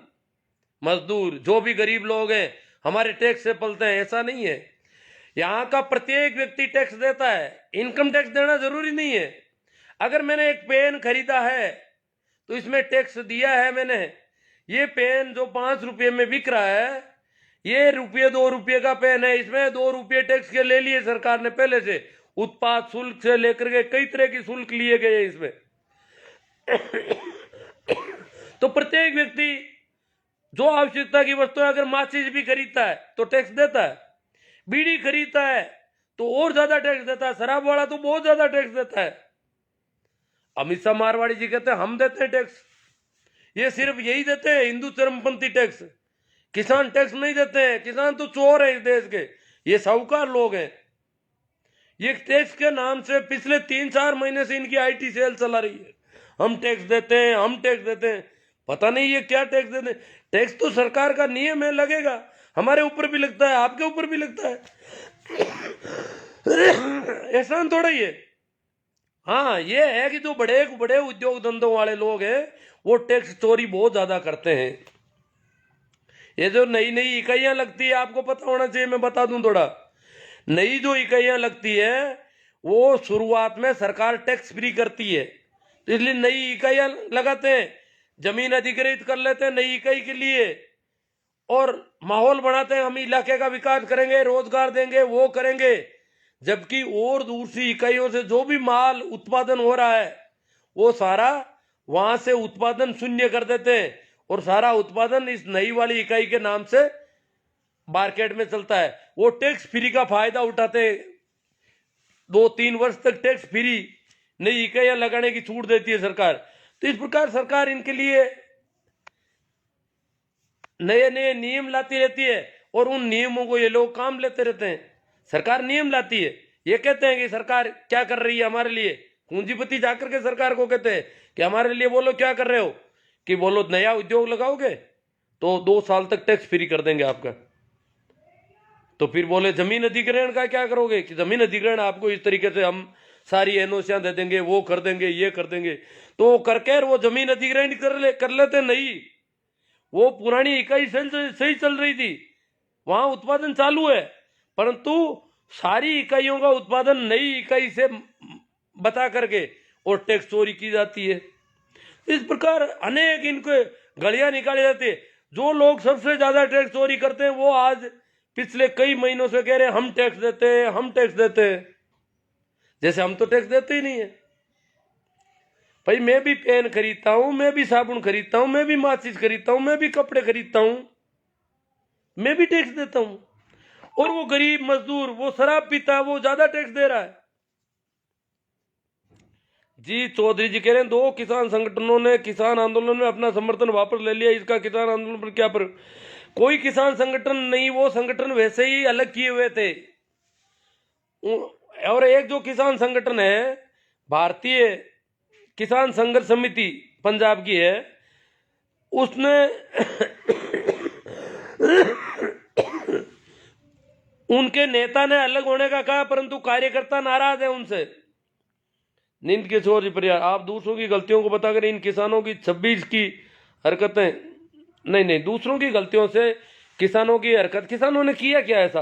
मजदूर, जो भी गरीब लोग हैं हमारे टैक्स से पलते हैं। ऐसा नहीं है, यहाँ का प्रत्येक व्यक्ति टैक्स देता है। इनकम टैक्स देना जरूरी नहीं है। अगर मैंने एक पेन खरीदा है तो इसमें टैक्स दिया है मैंने। ये पेन जो 5 रुपये में बिक रहा है, ये ₹2 का पेन है, इसमें ₹2 टैक्स के ले लिए सरकार ने पहले से। उत्पाद शुल्क से लेकर के कई तरह की शुल्क लिए गए इसमें। तो प्रत्येक व्यक्ति जो आवश्यकता की वस्तु है, अगर माचिस भी खरीदता है तो टैक्स देता है, बीड़ी खरीदता है तो और ज्यादा टैक्स देता है, शराब वाला तो बहुत ज्यादा टैक्स देता है। अमित शाह मारवाड़ी जी कहते हैं हम देते हैं टैक्स। ये सिर्फ यही देते हैं हिंदू चरमपंथी टैक्स, किसान टैक्स नहीं देते हैं। किसान तो चोर है इस देश के, ये साहूकार लोग हैं। ये टैक्स के नाम से पिछले 3-4 महीने से इनकी IT सेल चला रही है। हम टैक्स देते हैं, हम टैक्स देते हैं, पता नहीं ये क्या टैक्स देते हैं। टैक्स तो सरकार का नियम है, लगेगा, हमारे ऊपर भी लगता है, आपके ऊपर भी लगता है। एहसान थोड़ा ही है। हाँ, ये है कि जो बड़े बड़े उद्योग धंधों वाले लोग हैं वो टैक्स चोरी बहुत ज्यादा करते हैं। ये जो नई नई इकाइयां लगती है, आपको पता होना चाहिए, मैं बता दूं थोड़ा। नई जो इकाइयां लगती है वो शुरुआत में सरकार टैक्स फ्री करती है, तो इसलिए नई इकाइयां लगाते हैं, जमीन अधिग्रहित कर लेते हैं नई इकाई के लिए और माहौल बनाते हैं, हम इलाके का विकास करेंगे, रोजगार देंगे, वो करेंगे। जबकि और दूसरी इकाइयों से जो भी माल उत्पादन हो रहा है वो सारा वहां से उत्पादन शून्य कर देते हैं और सारा उत्पादन इस नई वाली इकाई के नाम से मार्केट में चलता है। वो टैक्स फ्री का फायदा उठाते हैं। 2-3 वर्ष तक टैक्स फ्री नई इकाइयां लगाने की छूट देती है सरकार। तो इस प्रकार सरकार इनके लिए नए नए नियम लाती रहती है और उन नियमों को ये लोग काम लेते रहते हैं। सरकार नियम लाती है, ये कहते हैं कि सरकार क्या कर रही है हमारे लिए। पूंजीपति जाकर के सरकार को कहते हैं कि हमारे लिए बोलो क्या कर रहे हो, कि बोलो नया उद्योग लगाओगे तो 2 साल तक टैक्स फ्री कर देंगे आपका। तो फिर बोले जमीन अधिग्रहण का क्या करोगे, कि जमीन अधिग्रहण आपको इस तरीके से हम सारी एनओसियां दे देंगे, वो कर देंगे, ये कर देंगे। तो करके वो जमीन अधिग्रहण कर लेते नहीं। वो पुरानी इकाई सही चल रही थी, वहां उत्पादन चालू है, परंतु सारी इकाइयों का उत्पादन नई इकाई से बता करके और टैक्स चोरी की जाती है। इस प्रकार अनेक इनके गलियां निकाली जाती है। जो लोग सबसे ज्यादा टैक्स चोरी करते हैं वो आज पिछले कई महीनों से कह रहे हैं हम टैक्स देते हैं, हम टैक्स देते हैं, जैसे हम तो टैक्स देते ही नहीं है। भाई मैं भी पेन खरीदता हूं, मैं भी साबुन खरीदता हूं, मैं भी माचिस खरीदता हूं, मैं भी कपड़े खरीदता हूं, मैं भी टैक्स देता हूं। और वो गरीब मजदूर, वो शराब पीता है, वो ज्यादा टैक्स दे रहा है। जी चौधरी जी कह रहे हैं 2 किसान संगठनों ने किसान आंदोलन में अपना समर्थन वापस ले लिया, इसका किसान आंदोलन पर क्या पर? कोई किसान संगठन नहीं, वो संगठन वैसे ही अलग किए हुए थे। और एक जो किसान संगठन है भारतीय किसान संघर्ष समिति पंजाब की है, उसने उनके नेता ने अलग होने का कहा, परंतु कार्यकर्ता नाराज है उनसे। नींद के छोर परिवार, आप दूसरों की गलतियों को बताकर इन किसानों की 26 की हरकतें, नहीं दूसरों की गलतियों से किसानों की हरकत, किसानों ने किया क्या ऐसा?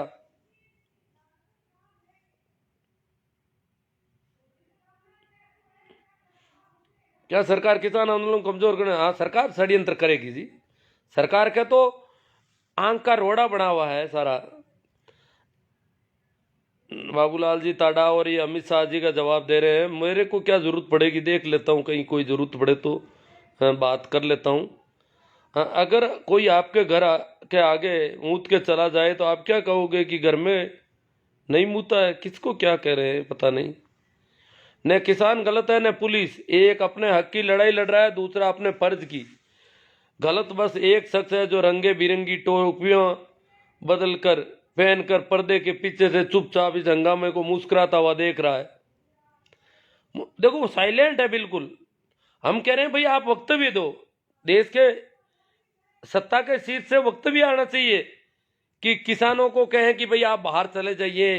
क्या सरकार किसान आंदोलन कमजोर करने? हाँ, सरकार षड्यंत्र करेगी जी। सरकार का तो आंख का रोड़ा बना हुआ है सारा। बाबूलाल जी टाडा और ये अमित शाह जी का जवाब दे रहे हैं, मेरे को क्या जरूरत पड़ेगी, देख लेता हूँ, कहीं कोई जरूरत पड़े तो बात कर लेता हूँ। अगर कोई आपके घर के आगे मूत के चला जाए तो आप क्या कहोगे कि घर में नहीं मूता है? किसको क्या कह रहे हैं पता नहीं। न किसान गलत है न पुलिस, एक अपने हक की लड़ाई लड़ रहा है, दूसरा अपने फर्ज की। गलत बस एक शख्स है जो रंगे बिरंगी टोपियां बदल कर पहनकर पर्दे के पीछे से चुपचाप इस हंगामे को मुस्कुराता हुआ देख रहा है। देखो वो साइलेंट है बिल्कुल। हम कह रहे हैं भाई आप वक्तव्य दो, देश के सत्ता के शीर्ष से वक्तव्य आना चाहिए कि किसानों को कहें कि भाई आप बाहर चले जाइए,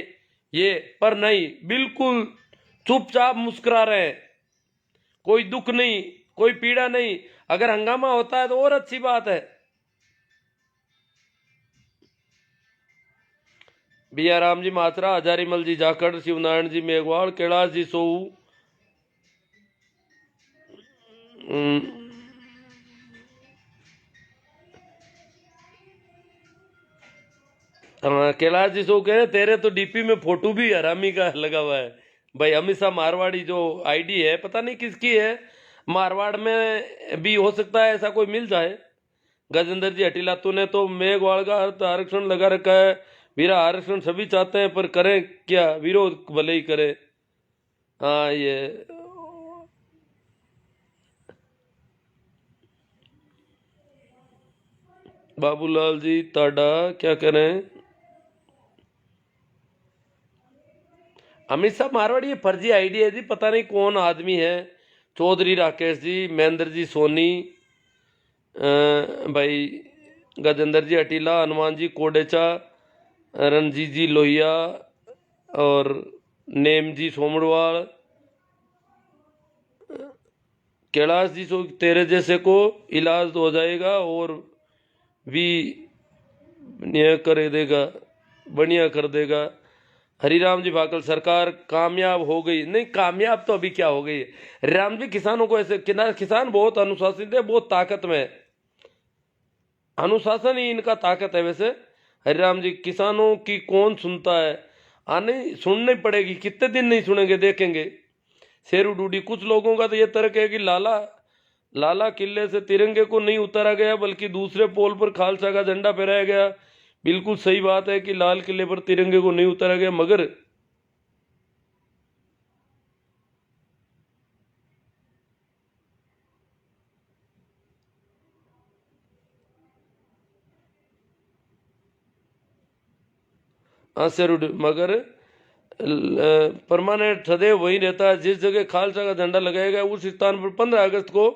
ये पर नहीं, बिल्कुल चुपचाप मुस्कुरा रहे हैं। कोई दुख नहीं, कोई पीड़ा नहीं। अगर हंगामा होता है तो और अच्छी बात है। बिया राम जी मात्रा, हजारीमल जी जाखड़, शिवनारायण जी मेघवाल, कैलाश जी सोऊ, कैलाश जी सो कह रहे तेरे तो डीपी में फोटो भी हरामी का लगा हुआ है। भाई हमेशा मारवाड़ी जो आईडी है पता नहीं किसकी है, मारवाड़ में भी हो सकता है ऐसा कोई मिल जाए। गजेंद्र जी हटीला, तूने तो मेघवाल का आरक्षण लगा रखा है। वीरा आरक्षण सभी चाहते हैं पर करें क्या, विरोध भले ही करे। हाँ ये बाबूलाल जी ताडा क्या करें। अमित शाह मारवाड़ी ये फर्जी आईडी है जी, पता नहीं कौन आदमी है। चौधरी राकेश जी, महेंद्र जी सोनी, भाई गजेंद्र जी अटीला, हनुमान जी कोडेचा, रणजीत जी लोहिया और नेम जी सोमड़वाल, कैलाश जी सो तेरे जैसे को इलाज हो जाएगा और भी बढ़िया कर देगा, बढ़िया कर देगा। हरिराम जी भाकल, सरकार कामयाब हो गई। नहीं कामयाब तो अभी क्या हो गई है। हरिराम जी किसानों को ऐसे, किसान बहुत अनुशासित है, बहुत ताकत में है। अनुशासन ही इनका ताकत है। वैसे हरिराम जी किसानों की कौन सुनता है, आने सुननी पड़ेगी, कितने दिन नहीं सुनेंगे देखेंगे। शेरू डूडी, कुछ लोगों का तो ये तर्क है कि लाला किले से तिरंगे को नहीं उतारा गया बल्कि दूसरे पोल पर खालसा का झंडा फहराया गया। बिल्कुल सही बात है कि लाल किले पर तिरंगे को नहीं उतारा गया, मगर मगर परमानेंट सदैव वही रहता है। जिस जगह खालसा का झंडा लगाया गया उस स्थान पर 15 अगस्त को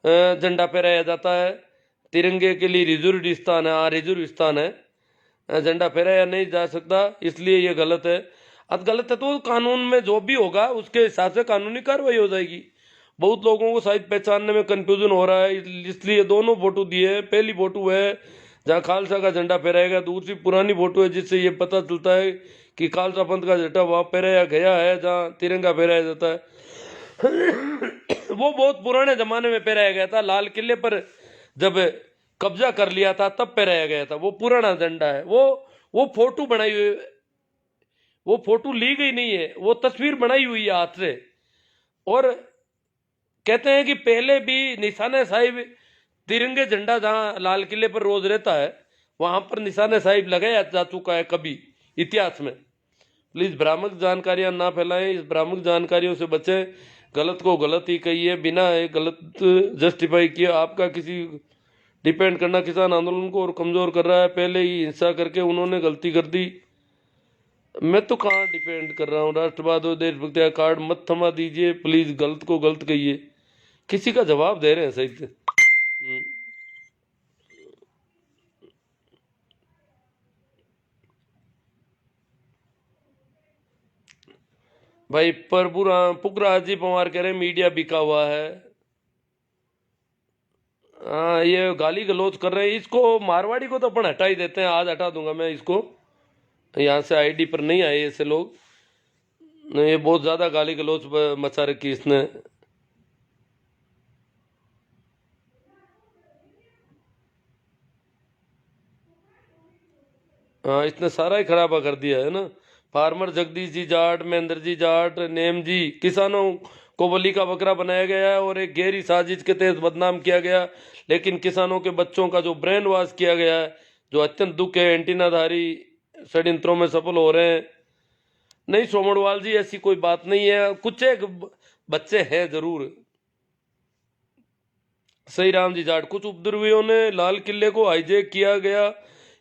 झंडा फहराया जाता है। तिरंगे के लिए रिजर्व स्थान है, हाँ रिजर्व स्थान है, झंडा फहराया नहीं जा सकता, इसलिए ये गलत है। अब गलत है तो कानून में जो भी होगा उसके हिसाब से कानूनी कार्रवाई हो जाएगी। बहुत लोगों को शायद पहचानने में कंफ्यूजन हो रहा है, इसलिए दोनों फोटो दिए हैं। पहली फोटो है जहाँ खालसा का झंडा फहराएगा, दूसरी पुरानी फोटो है जिससे ये पता चलता है कि खालसा पंथ का झंडा वहाँ फहराया गया है जहाँ तिरंगा फहराया जाता है। वो बहुत पुराने जमाने में फहराया गया था, लाल किले पर जब कब्जा कर लिया था तब फहराया गया था। वो पुराना झंडा है। वो फोटो बनाई हुई, वो फोटो ली गई नहीं है, वो तस्वीर बनाई हुई है हाथ से। और कहते हैं कि पहले भी निशाने साहिब, तिरंगे झंडा जहां लाल किले पर रोज रहता है वहां पर निशाने साहिब लगाया जा चुका है कभी इतिहास में। प्लीज भ्रामक जानकारियां ना फैलाएं, इस भ्रामक जानकारियों से बचें। गलत को गलत ही कहिए, बिना गलत जस्टिफाई किए आपका किसी डिपेंड करना किसान आंदोलन को और कमजोर कर रहा है। पहले ही हिंसा करके उन्होंने गलती कर दी। मैं तो कहाँ डिपेंड कर रहा हूँ। राष्ट्रवाद और देशभक्ति का कार्ड मत थमा दीजिए प्लीज, गलत को गलत कहिए। किसी का जवाब दे रहे हैं सही से। भाई पुखराज जी पवार कह रहे हैं मीडिया बिका हुआ है। हाँ ये गाली गलौज कर रहे हैं। इसको मारवाड़ी को तो अपन हटा ही देते हैं, आज हटा दूंगा मैं इसको। यहाँ से आईडी पर नहीं आए ऐसे लोग, ये बहुत ज्यादा गाली गलौज मचा रखी इसने। हाँ इसने सारा ही खराबा कर दिया है ना। फार्मर जगदीश जी जाट, महेंद्र जी जाट, नेम जी, किसानों को बलि का बकरा बनाया गया है और एक गहरी साजिश के तहत बदनाम किया गया। लेकिन किसानों के बच्चों का जो ब्रेन वॉश किया गया है, जो अत्यंत दुख है, एंटीनाधारी षड्यंत्रों में सफल हो रहे हैं। नहीं सोमड़वाल जी ऐसी कोई बात नहीं है, कुछ एक बच्चे हैं जरूर। सही राम जी जाट, कुछ उपद्रवियों ने लाल किले को हाईजैक किया गया,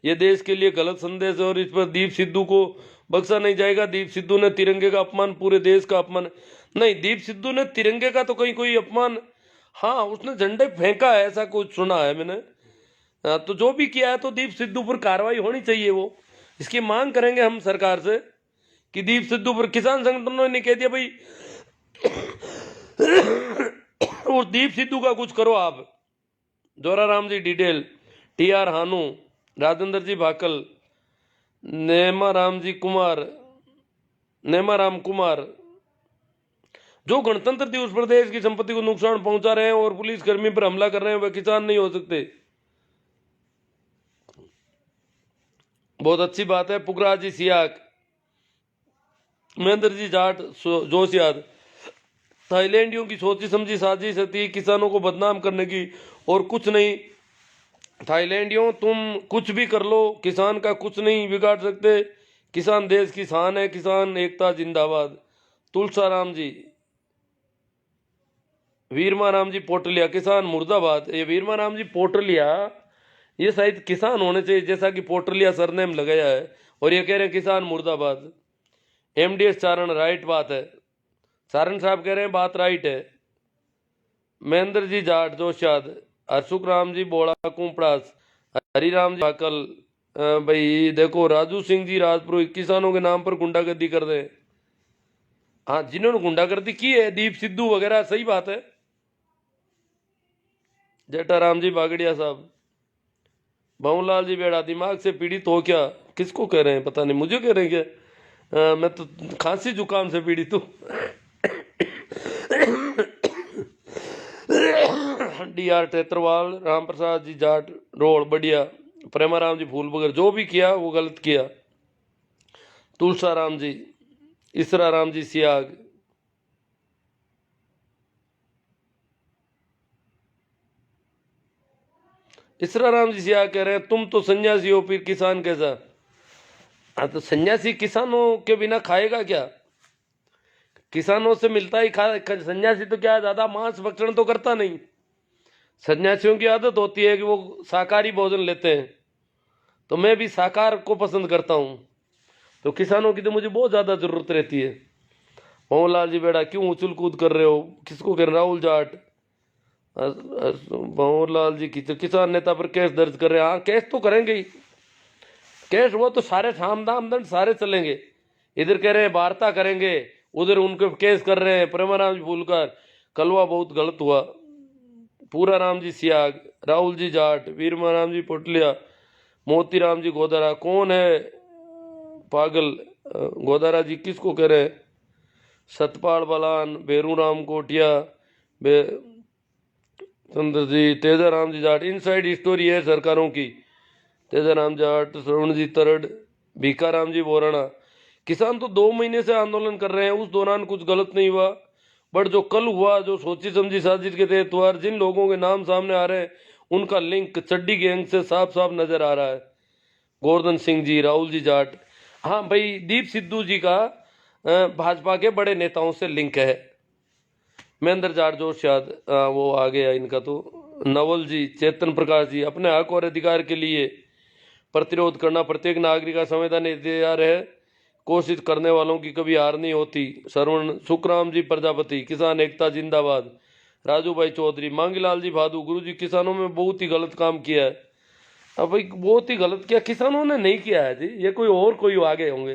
ये देश के लिए गलत संदेश है और इस पर दीप सिद्धू को बख्शा नहीं जाएगा। दीप सिद्धू ने तिरंगे का अपमान, पूरे देश का अपमान नहीं, दीप सिद्धू ने तिरंगे का तो कहीं कोई अपमान, हाँ उसने झंडे फेंका है ऐसा कुछ सुना है मैंने। तो जो भी किया है तो दीप सिद्धू पर कार्रवाई होनी चाहिए। वो इसकी मांग करेंगे हम सरकार से कि दीप सिद्धू पर, किसान संगठनों ने कह दिया भाई उस दीप सिद्धू का कुछ करो आप। जोराराम जी डिडेल, TR हानू, राजेंद्र जी भाकल, नेमाराम कुमार जो गणतंत्र दिवस पर देश की संपत्ति को नुकसान पहुंचा रहे हैं और पुलिसकर्मी पर हमला कर रहे हैं, वह किसान नहीं हो सकते। बहुत अच्छी बात है। पुखराज जी सियाक, महेंद्र जी जाट जोशियाद, थाईलैंडियों की सोची समझी साजिश थी किसानों को बदनाम करने की और कुछ नहीं। थाईलैंडियों तुम कुछ भी कर लो, किसान का कुछ नहीं बिगाड़ सकते। किसान देश की शान है, किसान एकता जिंदाबाद। तुलसाराम जी, वीरमाराम जी पोटलिया, किसान मुर्दाबाद। ये वीरमाराम जी पोटलिया ये शायद किसान होने चाहिए, जैसा कि पोटलिया सरनेम लगाया है, और ये कह रहे हैं किसान मुर्दाबाद। MDS चारण, राइट बात है। सारण साहब कह रहे हैं बात राइट है। महेंद्र जी जाट जोशाद, अशोक राम जी बोड़ा कुंपड़ास, हरिराम जी भाकल। भाई देखो राजू सिंह जी राजपुरोहित किसानों के नाम पर गुंडागर्दी कर रहे हैं। हाँ जिन्होंने गुंडागर्दी की है, दीप सिद्धू वगैरह, सही बात है। जेठाराम जी बागड़िया साहब, भवनलाल जी बेड़ा, दिमाग से पीड़ित हो क्या? किसको कह रहे हैं पता नहीं, मुझे कह रहे हैं क्या? मैं तो खांसी जुकाम से पीड़ित हूँ। DR टेत्रवाल, राम प्रसाद जी जाट रोड बढ़िया, प्रेमाराम जी फूल बगर, जो भी किया वो गलत किया। तुलसाराम जी, इसरा राम जी सियाग, इसरा राम जी सियाग कह रहे हैं तुम तो सन्यासी हो फिर किसान कैसा? हाँ तो सन्यासी किसानों के बिना खाएगा क्या? किसानों से मिलता ही खा। सन्यासी तो क्या ज्यादा मांस भक्षण तो करता नहीं। सन्यासियों की आदत होती है कि वो शाकाहारी भोजन लेते हैं, तो मैं भी शाकाहार को पसंद करता हूँ। तो किसानों की तो मुझे बहुत ज्यादा जरूरत रहती है। मोहनलाल जी बेड़ा, क्यों उछल कूद कर रहे हो? किसको कह रहे? राहुल जाट, मोहनलाल जी किसान नेता पर केस दर्ज कर रहे हैं। हाँ केस तो करेंगे ही, केस वो तो सारे साम दाम दंड सारे चलेंगे। इधर कह रहे हैं वार्ता करेंगे, उधर उनके केस कर रहे हैं। प्रेमाराम जी फूलकर, कलवा बहुत गलत हुआ। पूरा राम जी सियाग, राहुल जी जाट, वीरमाराम जी पोटलिया, मोतीराम जी गोदारा। कौन है पागल? गोदारा जी किसको कह रहे हैं? सतपाल बलान, बेरूराम कोटिया, चंद्र जी, तेजाराम जी जाट। इनसाइड स्टोरी है सरकारों की। तेजाराम जाट, श्रवण जी तरड़, भीकाराम जी बोराना। किसान तो 2 महीने से आंदोलन कर रहे हैं, उस दौरान कुछ गलत नहीं हुआ, बट जो कल हुआ, जो सोची समझी साजिश के तहत हुआ, जिन लोगों के नाम सामने आ रहे हैं उनका लिंक चड्डी गैंग से साफ साफ नजर आ रहा है। गोवर्धन सिंह जी, राहुल जी जाट। हाँ भाई दीप सिद्धू जी का भाजपा के बड़े नेताओं से लिंक है। महेंद्र जाट जोशियाद, वो आ गया इनका तो। नवल जी, चेतन प्रकाश जी, अपने हक और अधिकार के लिए प्रतिरोध करना प्रत्येक नागरिक का संवैधानिक अधिकार है, कोशिश करने वालों की कभी हार नहीं होती। श्रवण, सुखराम जी प्रजापति, किसान एकता जिंदाबाद। राजू भाई चौधरी, मांगीलाल जी भादू, गुरु जी किसानों में बहुत ही गलत काम किया है। अब भाई बहुत ही गलत किया, किसानों ने नहीं किया है जी, ये कोई आगे होंगे।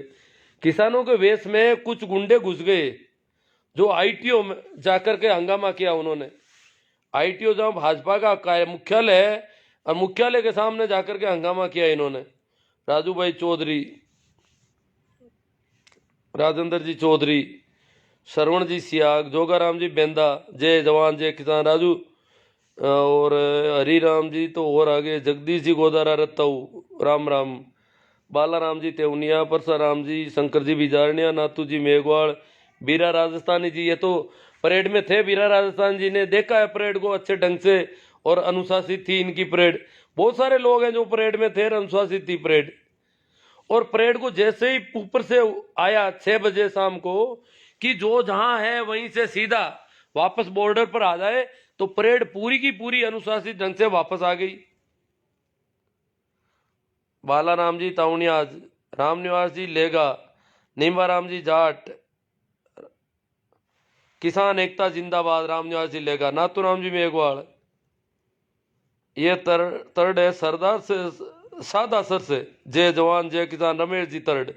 किसानों के वेश में कुछ गुंडे घुस गए जो ITO में जाकर के हंगामा किया उन्होंने। ITO जहां भाजपा का मुख्यालय है, और मुख्यालय के सामने जाकर के हंगामा किया इन्होंने। राजू भाई चौधरी, राजेंद्र जी चौधरी, श्रवण जी सियाग, जोगाराम जी बेंदा, जय जवान जय किसान राजू, और हरिराम जी तो और आगे, जगदीश जी गोदारा रत्ताऊ, राम राम, बालाराम जी तेवनिया, परसाराम जी, शंकर जी बिजारनिया, नाथू जी मेघवाड़, बीरा राजस्थानी जी। ये तो परेड में थे, बीरा राजस्थान जी ने देखा है परेड को अच्छे ढंग से, और अनुशासित थी इनकी परेड। बहुत सारे लोग हैं जो परेड में थे, अनुशासित थी परेड। और परेड को जैसे ही ऊपर से आया 6 बजे शाम को कि जो जहां है वहीं से सीधा वापस बॉर्डर पर आ जाए, तो परेड पूरी की पूरी अनुशासित ढंग से वापस आ गई। बालाराम जी ताउनियाज, रामनिवास जी लेगा, नीमाराम जी जाट, किसान एकता जिंदाबाद, रामनिवास जी लेगा, नाथूराम जी मेघवाल। ये थर्ड है सरदार से सादा सर से, जय जवान जय किसान, रमेश जी थर्ड,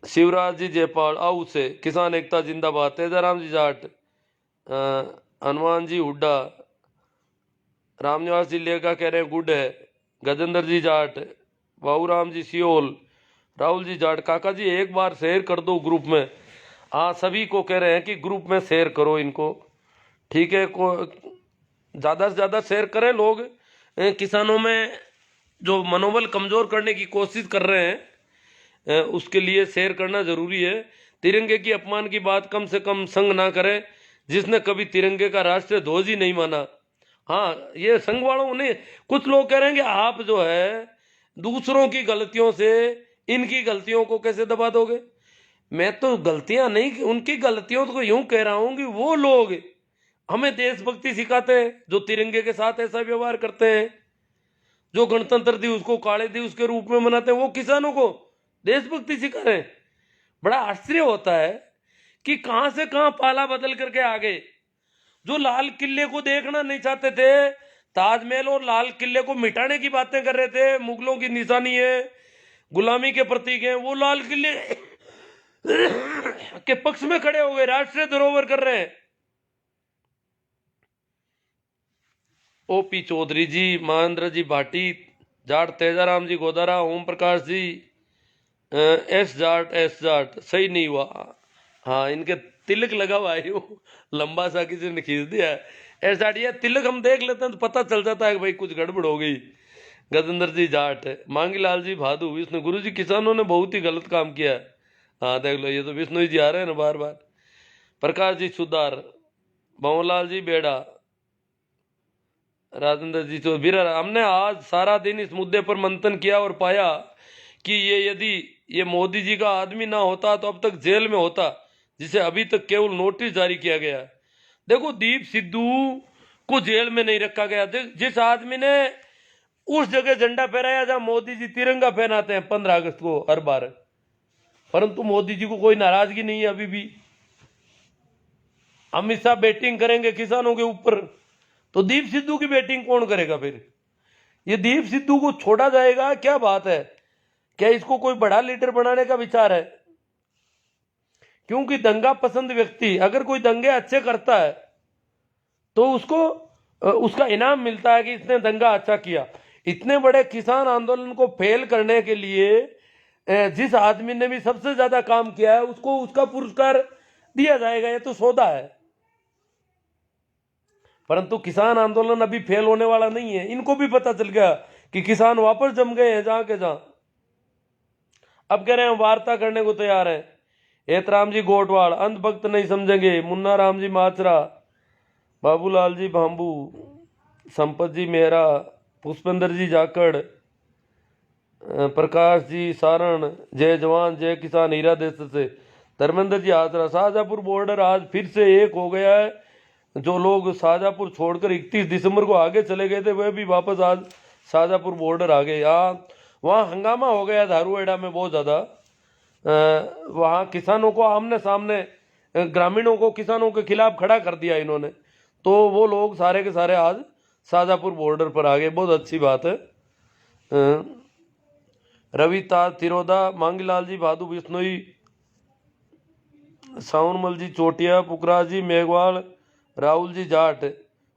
शिवराज जी जयपाल आऊ से, किसान एकता जिंदाबाद, तेजाराम जी जाट, हनुमान जी हुड्डा, रामनिवास जी लेगा कह रहे हैं गुड है, गजेंद्र जी जाट, बाबूराम जी सियोल, राहुल जी जाट। काका जी एक बार शेयर कर दो ग्रुप में। हाँ सभी को कह रहे हैं कि ग्रुप में शेयर करो इनको, ठीक है। को ज़्यादा से ज़्यादा शेयर करें लोग। किसानों में जो मनोबल कमज़ोर करने की कोशिश कर रहे हैं, उसके लिए शेयर करना ज़रूरी है। तिरंगे की अपमान की बात कम से कम संग ना करें, जिसने कभी तिरंगे का राष्ट्रीय ध्वज ही नहीं माना। हाँ ये संघ वालों ने, कुछ लोग कह रहे हैं कि आप जो है दूसरों की गलतियों से इनकी गलतियों को कैसे दबा दोगे। मैं तो गलतियां नहीं, उनकी गलतियों को यूं कह रहा हूं कि वो लोग हमें देशभक्ति सिखाते हैं जो तिरंगे के साथ ऐसा व्यवहार करते हैं, जो गणतंत्र दिवस को काले दिवस के रूप में मनाते हैं, वो किसानों को देशभक्ति सिखा रहे हैं। बड़ा आश्चर्य होता है कि कहां से कहां पाला बदल करके आ गए। जो लाल किले को देखना नहीं चाहते थे, ताजमहल और लाल किले को मिटाने की बातें कर रहे थे, मुगलों की निशानी है, गुलामी के प्रतीक हैं, वो लाल किले के पक्ष में खड़े हो गए, राष्ट्रीय धरोहर कर रहे हैं। ओपी चौधरी जी, महेंद्र जी भाटी जाट, तेजाराम जी गोदारा, ओम प्रकाश जी, एस जाट सही नहीं हुआ। हाँ इनके तिलक लगा हुआ है, लंबा सा किसी ने खींच दिया है। एस जाट, ये तिलक हम देख लेते हैं तो पता चल जाता है कि भाई कुछ गड़बड़ हो गई। गजेंद्र जी जाट, मांगीलाल जी भादू, विष्णु गुरु जी किसानों ने बहुत ही गलत काम किया है। हाँ देख लो, ये तो विष्णु जी आ रहे हैं ना बार बार। प्रकाश जी सुधार, भवनलाल जी बेड़ा, राजेंद्र जी तो बिरर। हमने आज सारा दिन इस मुद्दे पर मंथन किया और पाया कि यदि ये मोदी जी का आदमी ना होता तो अब तक जेल में होता, जिसे अभी तक केवल नोटिस जारी किया गया। देखो दीप सिद्धू को जेल में नहीं रखा गया, जिस आदमी ने उस जगह झंडा फहराया जहां मोदी जी तिरंगा पहनाते हैं 15 अगस्त को हर बार, परंतु मोदी जी को कोई नाराजगी नहीं है अभी भी। अमित शाह बैटिंग करेंगे किसानों के ऊपर, तो दीप सिद्धू की बैटिंग कौन करेगा फिर? ये दीप सिद्धू को छोड़ा जाएगा? क्या बात है, क्या इसको कोई बड़ा लीडर बनाने का विचार है? क्योंकि दंगा पसंद व्यक्ति अगर कोई दंगे अच्छे करता है तो उसको उसका इनाम मिलता है कि इसने दंगा अच्छा किया। इतने बड़े किसान आंदोलन को फेल करने के लिए जिस आदमी ने भी सबसे ज्यादा काम किया है उसको उसका पुरस्कार दिया जाएगा, ये तो सौदा है। परंतु किसान आंदोलन अभी फेल होने वाला नहीं है। इनको भी पता चल गया कि किसान वापस जम गए हैं जहां के जहां। अब कह रहे हैं वार्ता करने को तैयार है। एतराम जी गोटवाड़, अंधभक्त नहीं समझेंगे, मुन्ना राम जी माचरा, बाबूलाल जी भांबू, संपत जी मेहरा, पुष्पेंद्र जी जाकड़, प्रकाश जी सारण, जय जवान जय किसान हीरा देश से, धर्मेंद्र जी आसरा। शाहजहांपुर बॉर्डर आज फिर से एक हो गया है। जो लोग शाहजहांपुर छोड़कर 31 दिसंबर को आगे चले गए थे वह भी वापस आज शाहजहांपुर बॉर्डर आ गए। वहाँ हंगामा हो गया धारूहेड़ा में बहुत ज़्यादा। वहाँ किसानों को आमने सामने, ग्रामीणों को किसानों के खिलाफ खड़ा कर दिया इन्होंने, तो वो लोग सारे के सारे आज शाहजहांपुर बॉर्डर पर आ गए। बहुत अच्छी बात है। रवि ताज तिरोदा, मांगीलाल जी भादू बिश्नोई, सावनमल जी चोटिया, पुखराज जी मेघवाल, राहुल जी जाट।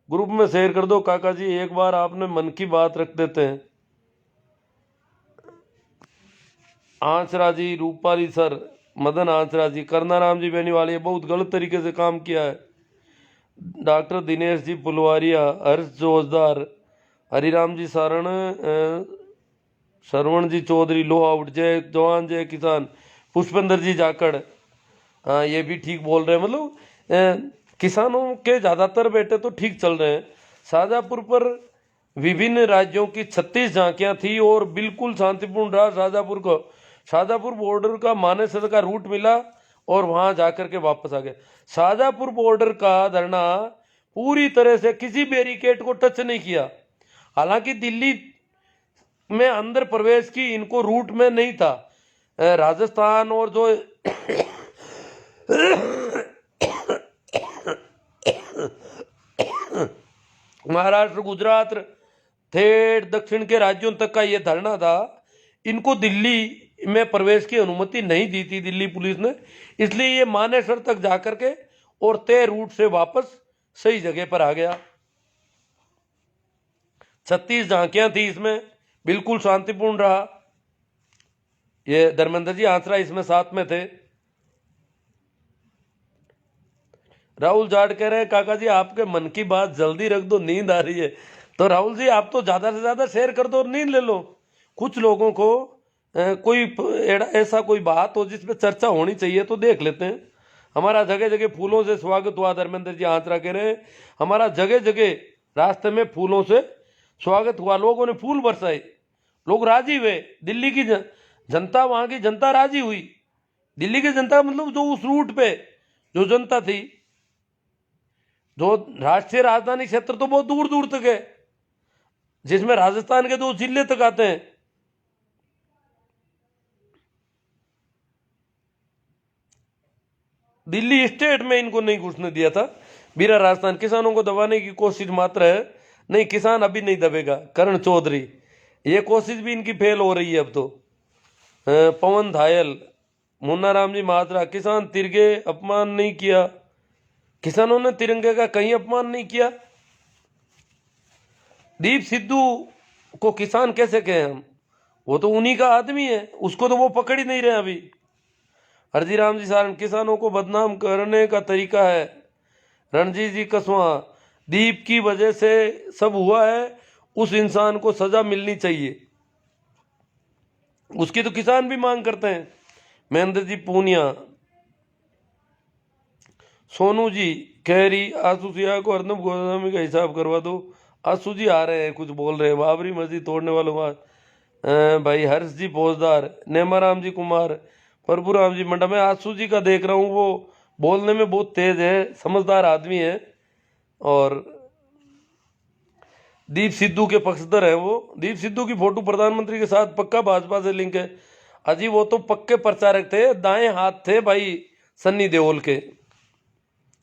ग्रुप में शेयर कर दो काका जी, एक बार आपने मन की बात रख देते हैं। आंसरा जी, रूपाली सर, मदन आंसरा जी, करनाराम जी बेनीवाल, ये बहुत गलत तरीके से काम किया है। डॉक्टर दिनेश जी पुलवारिया, हर्ष जोजदार, हरिराम जी सारण, श्रवण जी चौधरी लो आउट, जय जवान जय किसान, पुष्पेंद्र जी जाकड़। हाँ ये भी ठीक बोल रहे हैं। मतलब किसानों के ज़्यादातर बेटे तो ठीक चल रहे हैं। शाहजहांपुर पर विभिन्न राज्यों की 36 झांकियां थी और बिल्कुल शांतिपूर्ण रहा शाहजहांपुर को। शाहजहांपुर बॉर्डर का मानेसर का रूट मिला और वहां जाकर के वापस आ गए। शाहजहांपुर बॉर्डर का धरना पूरी तरह से किसी बैरिकेड को टच नहीं किया। हालांकि दिल्ली में अंदर प्रवेश की इनको रूट में नहीं था। राजस्थान और जो महाराष्ट्र, गुजरात, ठेठ दक्षिण के राज्यों तक का ये धरना था। इनको दिल्ली में प्रवेश की अनुमति नहीं दी थी दिल्ली पुलिस ने, इसलिए ये मानेसर तक जाकर के और तय रूट से वापस सही जगह पर आ गया। 36 झांकियां थी इसमें, बिल्कुल शांतिपूर्ण रहा। ये धर्मेंद्र जी आंसरा इसमें साथ में थे। राहुल जाट कह रहे हैं काका जी आपके मन की बात जल्दी रख दो, नींद आ रही है। तो राहुल जी आप तो ज्यादा से ज्यादा शेयर कर दो और नींद ले लो। कुछ लोगों को कोई ऐसा कोई बात हो जिस पे चर्चा होनी चाहिए तो देख लेते हैं। हमारा जगह जगह फूलों से स्वागत हुआ। धर्मेंद्र जी आंसरा कह रहे हैं हमारा जगह जगह रास्ते में फूलों से स्वागत हुआ, लोगों ने फूल बरसाए, लोग राजी हुए। दिल्ली की जनता, वहां की जनता राजी हुई। दिल्ली की जनता मतलब जो उस रूट पे जो जनता थी, जो राष्ट्रीय राजधानी क्षेत्र तो बहुत दूर दूर तक है, जिसमें राजस्थान के 2 जिले तक आते हैं। दिल्ली स्टेट में इनको नहीं घुसने दिया था। बीरा राजस्थान किसानों को दबाने की कोशिश मात्र है, नहीं किसान अभी नहीं दबेगा। करण चौधरी, ये कोशिश भी इनकी फेल हो रही है अब तो। पवन धायल, मुन्ना राम जी महात्रा, किसान तिरंगे अपमान नहीं किया। किसानों ने तिरंगे का कहीं अपमान नहीं किया। दीप सिद्धू को किसान कैसे कहें हम, वो तो उन्हीं का आदमी है, उसको तो वो पकड़ ही नहीं रहे अभी। हरजीराम जी सारण, किसानों को बदनाम करने का तरीका है। रणजीत जी कसवा, दीप की वजह से सब हुआ है, उस इंसान को सजा मिलनी चाहिए, उसकी तो किसान भी मांग करते हैं। महेंद्र जी पूनिया, सोनू जी खैरी, आसू सिया को अर्नब गोस्वामी का हिसाब करवा दो। आसू जी आ रहे हैं, कुछ बोल रहे हैं। बाबरी मस्जिद तोड़ने वालों का भाई हर्ष जी फौजदार, नेमाराम जी कुमार, प्रभुराम जी मंडा। मैं आसू जी का देख रहा हूँ, वो बोलने में बहुत तेज है, समझदार आदमी है और दीप सिद्धू के पक्षधर है वो। दीप सिद्धू की फोटो प्रधानमंत्री के साथ पक्का भाजपा से लिंक है। अजी वो तो पक्के प्रचारक थे, दाएं हाथ थे भाई सन्नी देओल के,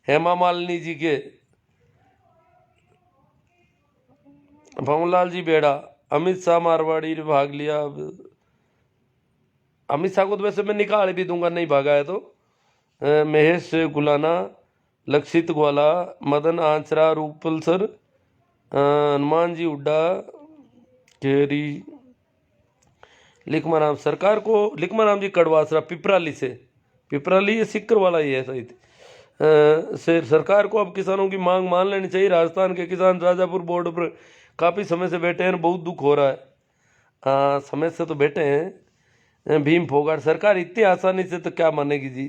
हेमा मालिनी जी के। भवनलाल जी बेड़ा, अमित शाह मारवाड़ी ने भाग लिया। अमित शाह को तो वैसे मैं निकाल भी दूंगा, नहीं भागा है तो। महेश गुलाना, लक्षित ग्वाला, मदन आंचरा, रूपल सर, हनुमान जी हुड्डा, केरी, लिखमाराम सरकार को, लिखमाराम जी कड़वासरा पिपराली से, पिपराली ये सिक्कर वाला ही है सही से। सरकार को अब किसानों की मांग मान लेनी चाहिए। राजस्थान के किसान राजापुर बॉर्डर पर काफ़ी समय से बैठे हैं, बहुत दुख हो रहा है। समय से तो बैठे हैं। भीम फोगाट, सरकार इतनी आसानी से तो क्या मानेगी जी।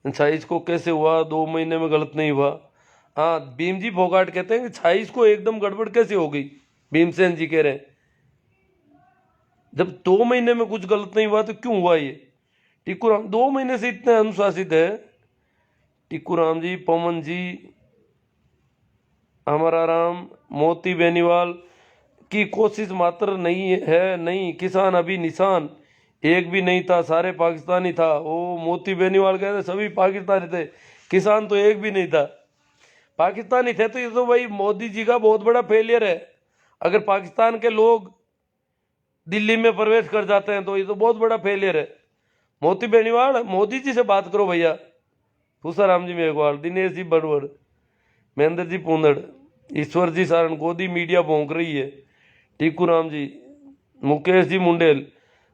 26 को कैसे हुआ, 2 महीने में गलत नहीं हुआ। हाँ भीम जी फोगाट कहते हैं कि 26 को एकदम गड़बड़ कैसे हो गई। भीमसेन जी कह रहे हैं जब 2 महीने में कुछ गलत नहीं हुआ तो क्यों हुआ ये। टिक्कूराम 2 महीने से इतने अनुशासित है। टिक्कूराम जी, पवन जी, हमारा राम, मोती बेनीवाल की कोशिश मात्र नहीं है, नहीं किसान अभी निशान एक भी नहीं था, सारे पाकिस्तानी था। वो मोती बेनीवाल कहते सभी पाकिस्तानी थे, किसान तो एक भी नहीं था। पाकिस्तानी थे तो ये तो भाई मोदी जी का बहुत बड़ा फेलियर है। अगर पाकिस्तान के लोग दिल्ली में प्रवेश कर जाते हैं तो ये तो बहुत बड़ा फेलियर है। मोती बेनीवाल, मोदी जी से बात करो भैया। भूसाराम जी मेघवाल, दिनेश जी बड़वड़, महेंद्र जी पूंदड़, ईश्वर जी सारण, गोदी मीडिया भौंक रही है। टिक्कूराम जी, मुकेश जी मुंडेल,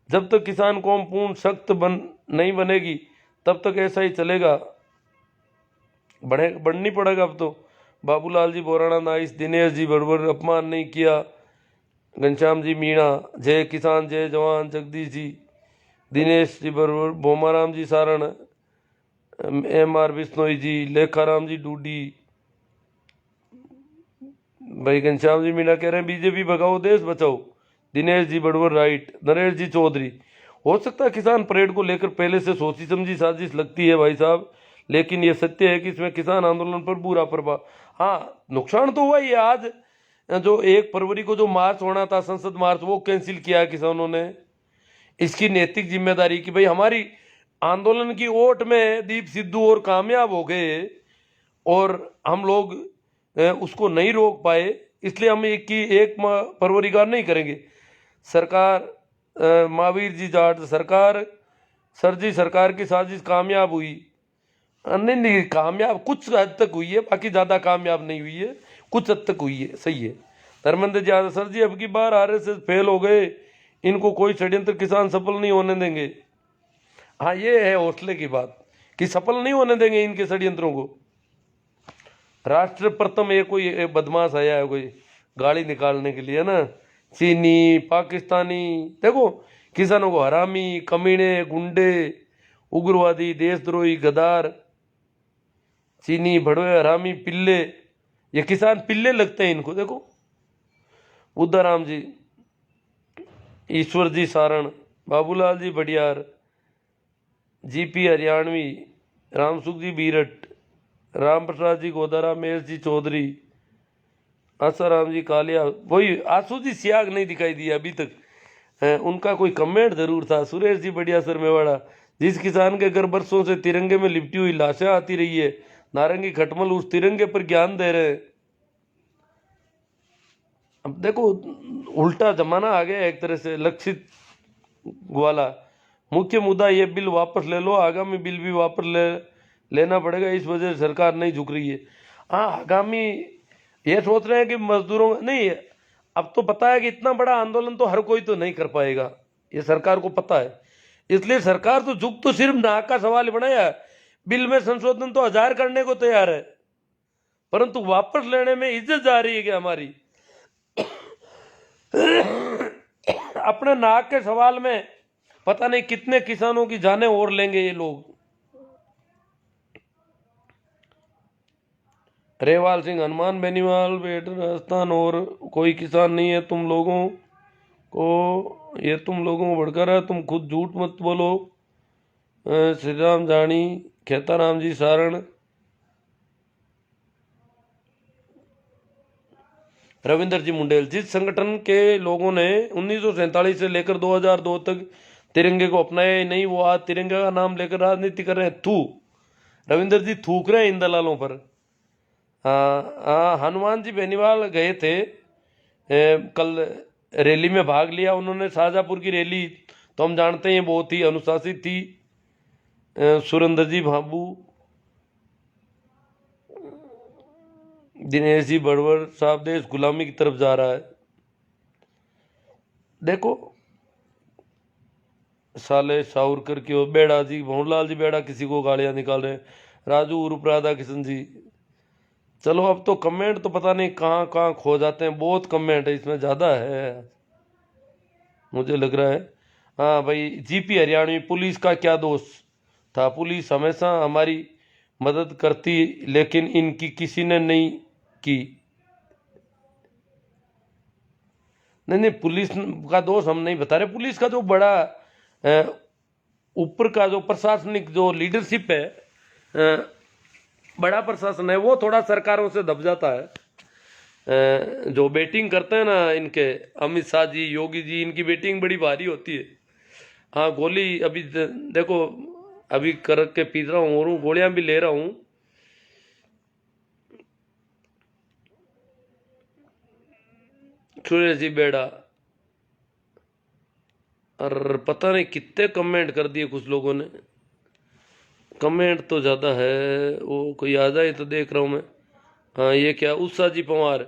जब तक किसान कौम पूर्ण सख्त नहीं बनेगी तब तक ऐसा ही चलेगा, बढ़नी पड़ेगा अब तो। बाबूलाल जी बोराना नाइस, दिनेश जी बड़बड़, अपमान नहीं किया। घनश्याम जी मीणा, जय किसान जय जवान, जगदीश जी, दिनेश जी बड़बड़, बोमाराम जी सारण, MR बिश्नोई जी, लेखाराम जी डूडी, भाई घनश्याम जी मीणा कह रहे हैं बीजेपी भगाओ देश बचाओ। दिनेश जी बड़वर राइट। नरेश जी चौधरी, हो सकता है किसान परेड को लेकर पहले से सोची समझी साजिश लगती है भाई साहब, लेकिन ये सत्य है कि इसमें किसान आंदोलन पर बुरा प्रभाव। हाँ नुकसान तो हुआ ही है। आज जो 1 फरवरी को जो मार्च होना था, संसद मार्च, वो कैंसिल किया किसानों ने। इसकी नैतिक जिम्मेदारी कि भाई हमारी आंदोलन की ओट में दीप सिद्धू और कामयाब हो गए और हम लोग उसको नहीं रोक पाए, इसलिए हम 1 फरवरी का नहीं करेंगे। सरकार, महावीर जी जाट सरकार, सर जी सरकार की साजिश कामयाब हुई? नहीं, कामयाब कुछ हद तक हुई है, बाकी ज़्यादा कामयाब नहीं हुई है, कुछ हद तक हुई है, सही है। धर्मेंद्र जी सर जी अब की बार आरएसएस फेल हो गए, इनको कोई षड्यंत्र किसान सफल नहीं होने देंगे। हाँ, ये है हौसले की बात कि सफल नहीं होने देंगे इनके षड्यंत्रों को। राष्ट्र प्रथम कोई बदमाश आया है कोई गाड़ी निकालने के लिए ना, चीनी, पाकिस्तानी, देखो किसानों को हरामी, कमीने, गुंडे, उग्रवादी, देशद्रोही, गद्दार, चीनी, भड़वे, हरामी, पिल्ले, ये किसान पिल्ले लगते हैं इनको। देखो बुद्धाराम जी, ईश्वर जी सारण, बाबूलाल जी बडियार, जीपी हरियाणवी, रामसुख जी बीरट, राम प्रसाद जी गोदारा, महेश जी चौधरी, आसाराम जी कालिया, वही आंसू जी सियाग नहीं दिखाई दिया अभी तक। उनका कोई कमेंट जरूर था। सुरेश जी बढ़िया सर मेवाड़ा, जिस किसान के घर बरसों से तिरंगे में लिपटी हुई लाशें आती रही है, नारंगी खटमल उस तिरंगे पर ज्ञान दे रहे हैं। अब देखो उल्टा जमाना आ गया एक तरह से, लक्षित वाला। मुख्य मुद्दा ये बिल वापस ले लो, आगामी बिल भी वापस लेना पड़ेगा, इस वजह से सरकार नहीं झुक रही है। हाँ, आगामी ये सोच रहे हैं कि मजदूरों नहीं, अब तो पता है कि इतना बड़ा आंदोलन तो हर कोई तो नहीं कर पाएगा, ये सरकार को पता है, इसलिए सरकार तो झुक तो सिर्फ नाक का सवाल बनाया। बिल में संशोधन तो 1000 करने को तैयार है, परंतु वापस लेने में इज्जत जा रही है कि हमारी। अपने नाक के सवाल में पता नहीं कितने किसानों की जानें और लेंगे ये लोग। रेवाल सिंह, हनुमान बेनीवाल, बेटर राजस्थान, और कोई किसान नहीं है तुम लोगों को, ये तुम लोगों को भड़का रहा है, तुम खुद झूठ मत बोलो। श्री राम जानी, खेताराम जी सारण, रविंद्र जी मुंडेल, जिस संगठन के लोगों ने 1947 से लेकर 2002 तक तिरंगे को अपनाया नहीं, वो आज तिरंगे का नाम लेकर राजनीति कर रहे हैं। थू, रविंद्र जी थूक रहे हैं इन दलालों पर। हनुमान जी बेनीवाल गए थे कल, रैली में भाग लिया उन्होंने। शाहजहाँपुर की रैली तो हम जानते हैं बहुत ही अनुशासित थी। सुरेंद्र जी भाबू, दिनेश जी बड़वर साहब, देश गुलामी की तरफ जा रहा है। देखो साले सावरकर की हो, बेड़ा जी, भंवरलाल जी बेड़ा किसी को गालियां निकाल रहे हैं, राजू उर्फ राधा किशन जी। चलो अब तो कमेंट तो पता नहीं कहाँ कहाँ खो जाते हैं, बहुत कमेंट है इसमें, ज़्यादा है मुझे लग रहा है। हाँ भाई, जीपी हरियाणवी, पुलिस का क्या दोष था, पुलिस हमेशा हमारी मदद करती लेकिन इनकी किसी ने नहीं की। नहीं, पुलिस का दोष हम नहीं बता रहे, पुलिस का जो बड़ा ऊपर का जो प्रशासनिक जो लीडरशिप है, बड़ा प्रशासन है, वो थोड़ा सरकारों से दब जाता है। जो बैटिंग करते हैं ना इनके अमित शाह जी, योगी जी, इनकी बैटिंग बड़ी भारी होती है। हाँ, गोली अभी देखो, अभी कर के पी रहा हूँ और गोलियां भी ले रहा हूँ। सुरेश जी बेड़ा, और पता नहीं कितने कमेंट कर दिए कुछ लोगों ने, कमेंट तो ज़्यादा है, वो कोई आ जाए तो देख रहा हूँ मैं। हाँ, ये क्या, उत्साह जी पवार,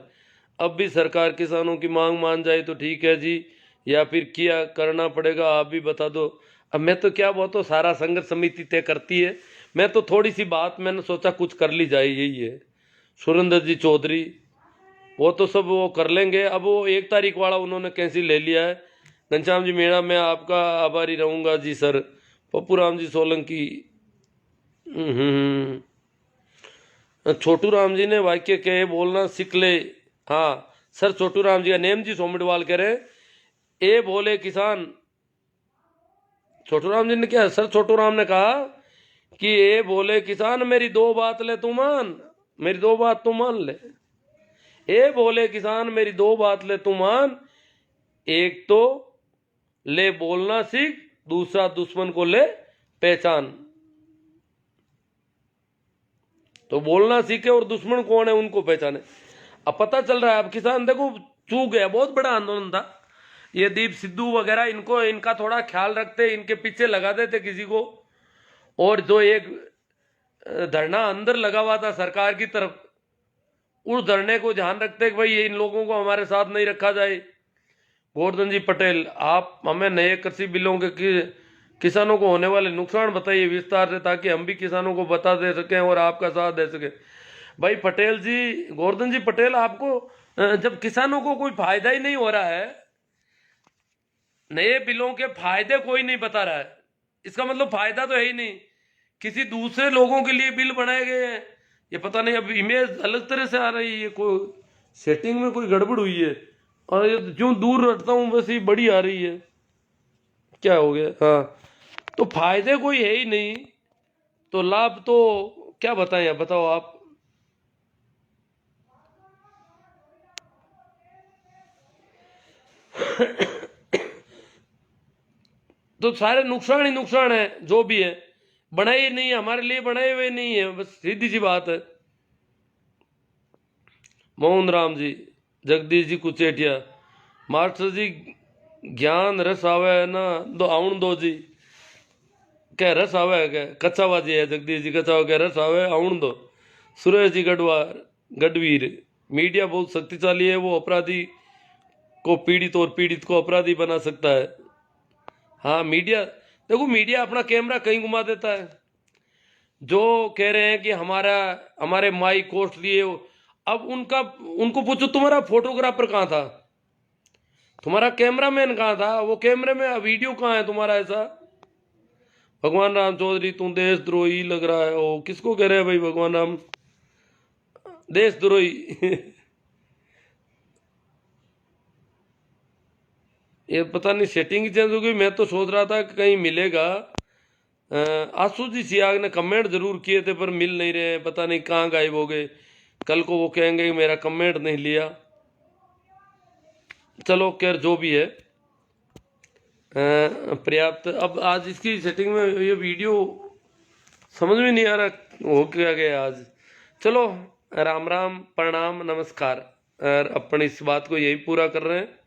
अब भी सरकार किसानों की मांग मान जाए तो ठीक है जी, या फिर क्या करना पड़ेगा आप भी बता दो। अब मैं तो क्या, वो तो सारा संघर्ष समिति तय करती है, मैं तो थोड़ी सी बात मैंने सोचा कुछ कर ली जाए, यही है। सुरेंद्र जी चौधरी, वो तो सब वो कर लेंगे। अब वो 1 तारीख वाला उन्होंने कैंसिल ले लिया है। घनश्याम जी मीणा, मैं आपका आभारी रहूँगा जी सर। पप्पू राम जी सोलंकी, छोटू राम जी ने वाक्य के बोलना सीख ले। हाँ सर, छोटू राम जी का नेम जी सोमडवाल कह रहे, ए बोले किसान। छोटू राम जी ने क्या, सर छोटू राम ने कहा कि ए बोले किसान, मेरी 2 बात ले तू मान, मेरी 2 बात तू मान ले। ए बोले किसान मेरी दो बात ले तू मान, एक तो ले बोलना सीख, दूसरा दुश्मन को ले पहचान। तो बोलना सीखे और दुश्मन कौन है उनको पहचाने। अब पता चल रहा है, अब किसान देखो चूक गया, बहुत बड़ा आंदोलन था ये। दीप सिद्धू वगैरह इनको, इनका थोड़ा ख्याल रखते, इनके पीछे लगा देते किसी को। और जो एक धरना अंदर लगा हुआ था सरकार की तरफ, उस धरने को ध्यान रखते कि भाई इन लोगों को हमारे साथ नहीं रखा जाए। गोवर्धन जी पटेल, आप हमें नए कृषि बिलों के किसानों को होने वाले नुकसान बताइए विस्तार से, ताकि हम भी किसानों को बता दे सकें और आपका साथ दे सके। भाई पटेल जी, गोवर्धन जी पटेल, आपको जब किसानों को कोई फायदा ही नहीं हो रहा है, नए बिलों के फायदे कोई नहीं बता रहा है, इसका मतलब फायदा तो है ही नहीं, किसी दूसरे लोगों के लिए बिल बनाए गए हैं। ये पता नहीं, अब इमेज अलग तरह से आ रही है, ये कोई सेटिंग में कोई गड़बड़ हुई है, और ये जो दूर रखता हूं वैसे ही बड़ी आ रही है, क्या हो गया। हाँ, तो फायदे कोई है ही नहीं, तो लाभ तो क्या बताएं, आप बताओ आप। तो सारे नुकसान ही नुकसान है, जो भी है बनाए ही नहीं है, हमारे लिए बनाए हुए नहीं है, बस सीधी सी बात है। मोहन राम जी, जगदीश जी कुचेटिया, मास्टर जी ज्ञान रस आवे ना दो आउन दो जी, क्या रस आवे, क्या कच्चावा जी है जगदीश जी, कच्चावा क्या रस आवे आउन दो। सुरेश जी गढ़वीर, मीडिया बहुत शक्तिशाली है, वो अपराधी को पीड़ित और पीड़ित को अपराधी बना सकता है। हाँ मीडिया, देखो मीडिया अपना कैमरा कहीं घुमा देता है। जो कह रहे हैं कि हमारे माइक कोस्ट लिए, अब उनको पूछो तुम्हारा फोटोग्राफर कहाँ था, तुम्हारा कैमरामैन कहाँ था, वो कैमरे में वीडियो कहाँ है तुम्हारा ऐसा। भगवान राम चौधरी, तू देशद्रोही लग रहा है। ओ किसको कह रहे हैं भाई भगवान राम देशद्रोही ये पता नहीं सेटिंग चेंज हो गई। मैं तो सोच रहा था कि कहीं मिलेगा। आसू जी सियाग ने कमेंट जरूर किए थे पर मिल नहीं रहे, पता नहीं कहाँ गायब हो गए। कल को वो कहेंगे कि मेरा कमेंट नहीं लिया। चलो खैर जो भी है, पर्याप्त। अब आज इसकी सेटिंग में ये वीडियो समझ में नहीं आ रहा हो क्या गया आज। चलो राम राम, प्रणाम, नमस्कार, और अपन इस बात को यही पूरा कर रहे हैं।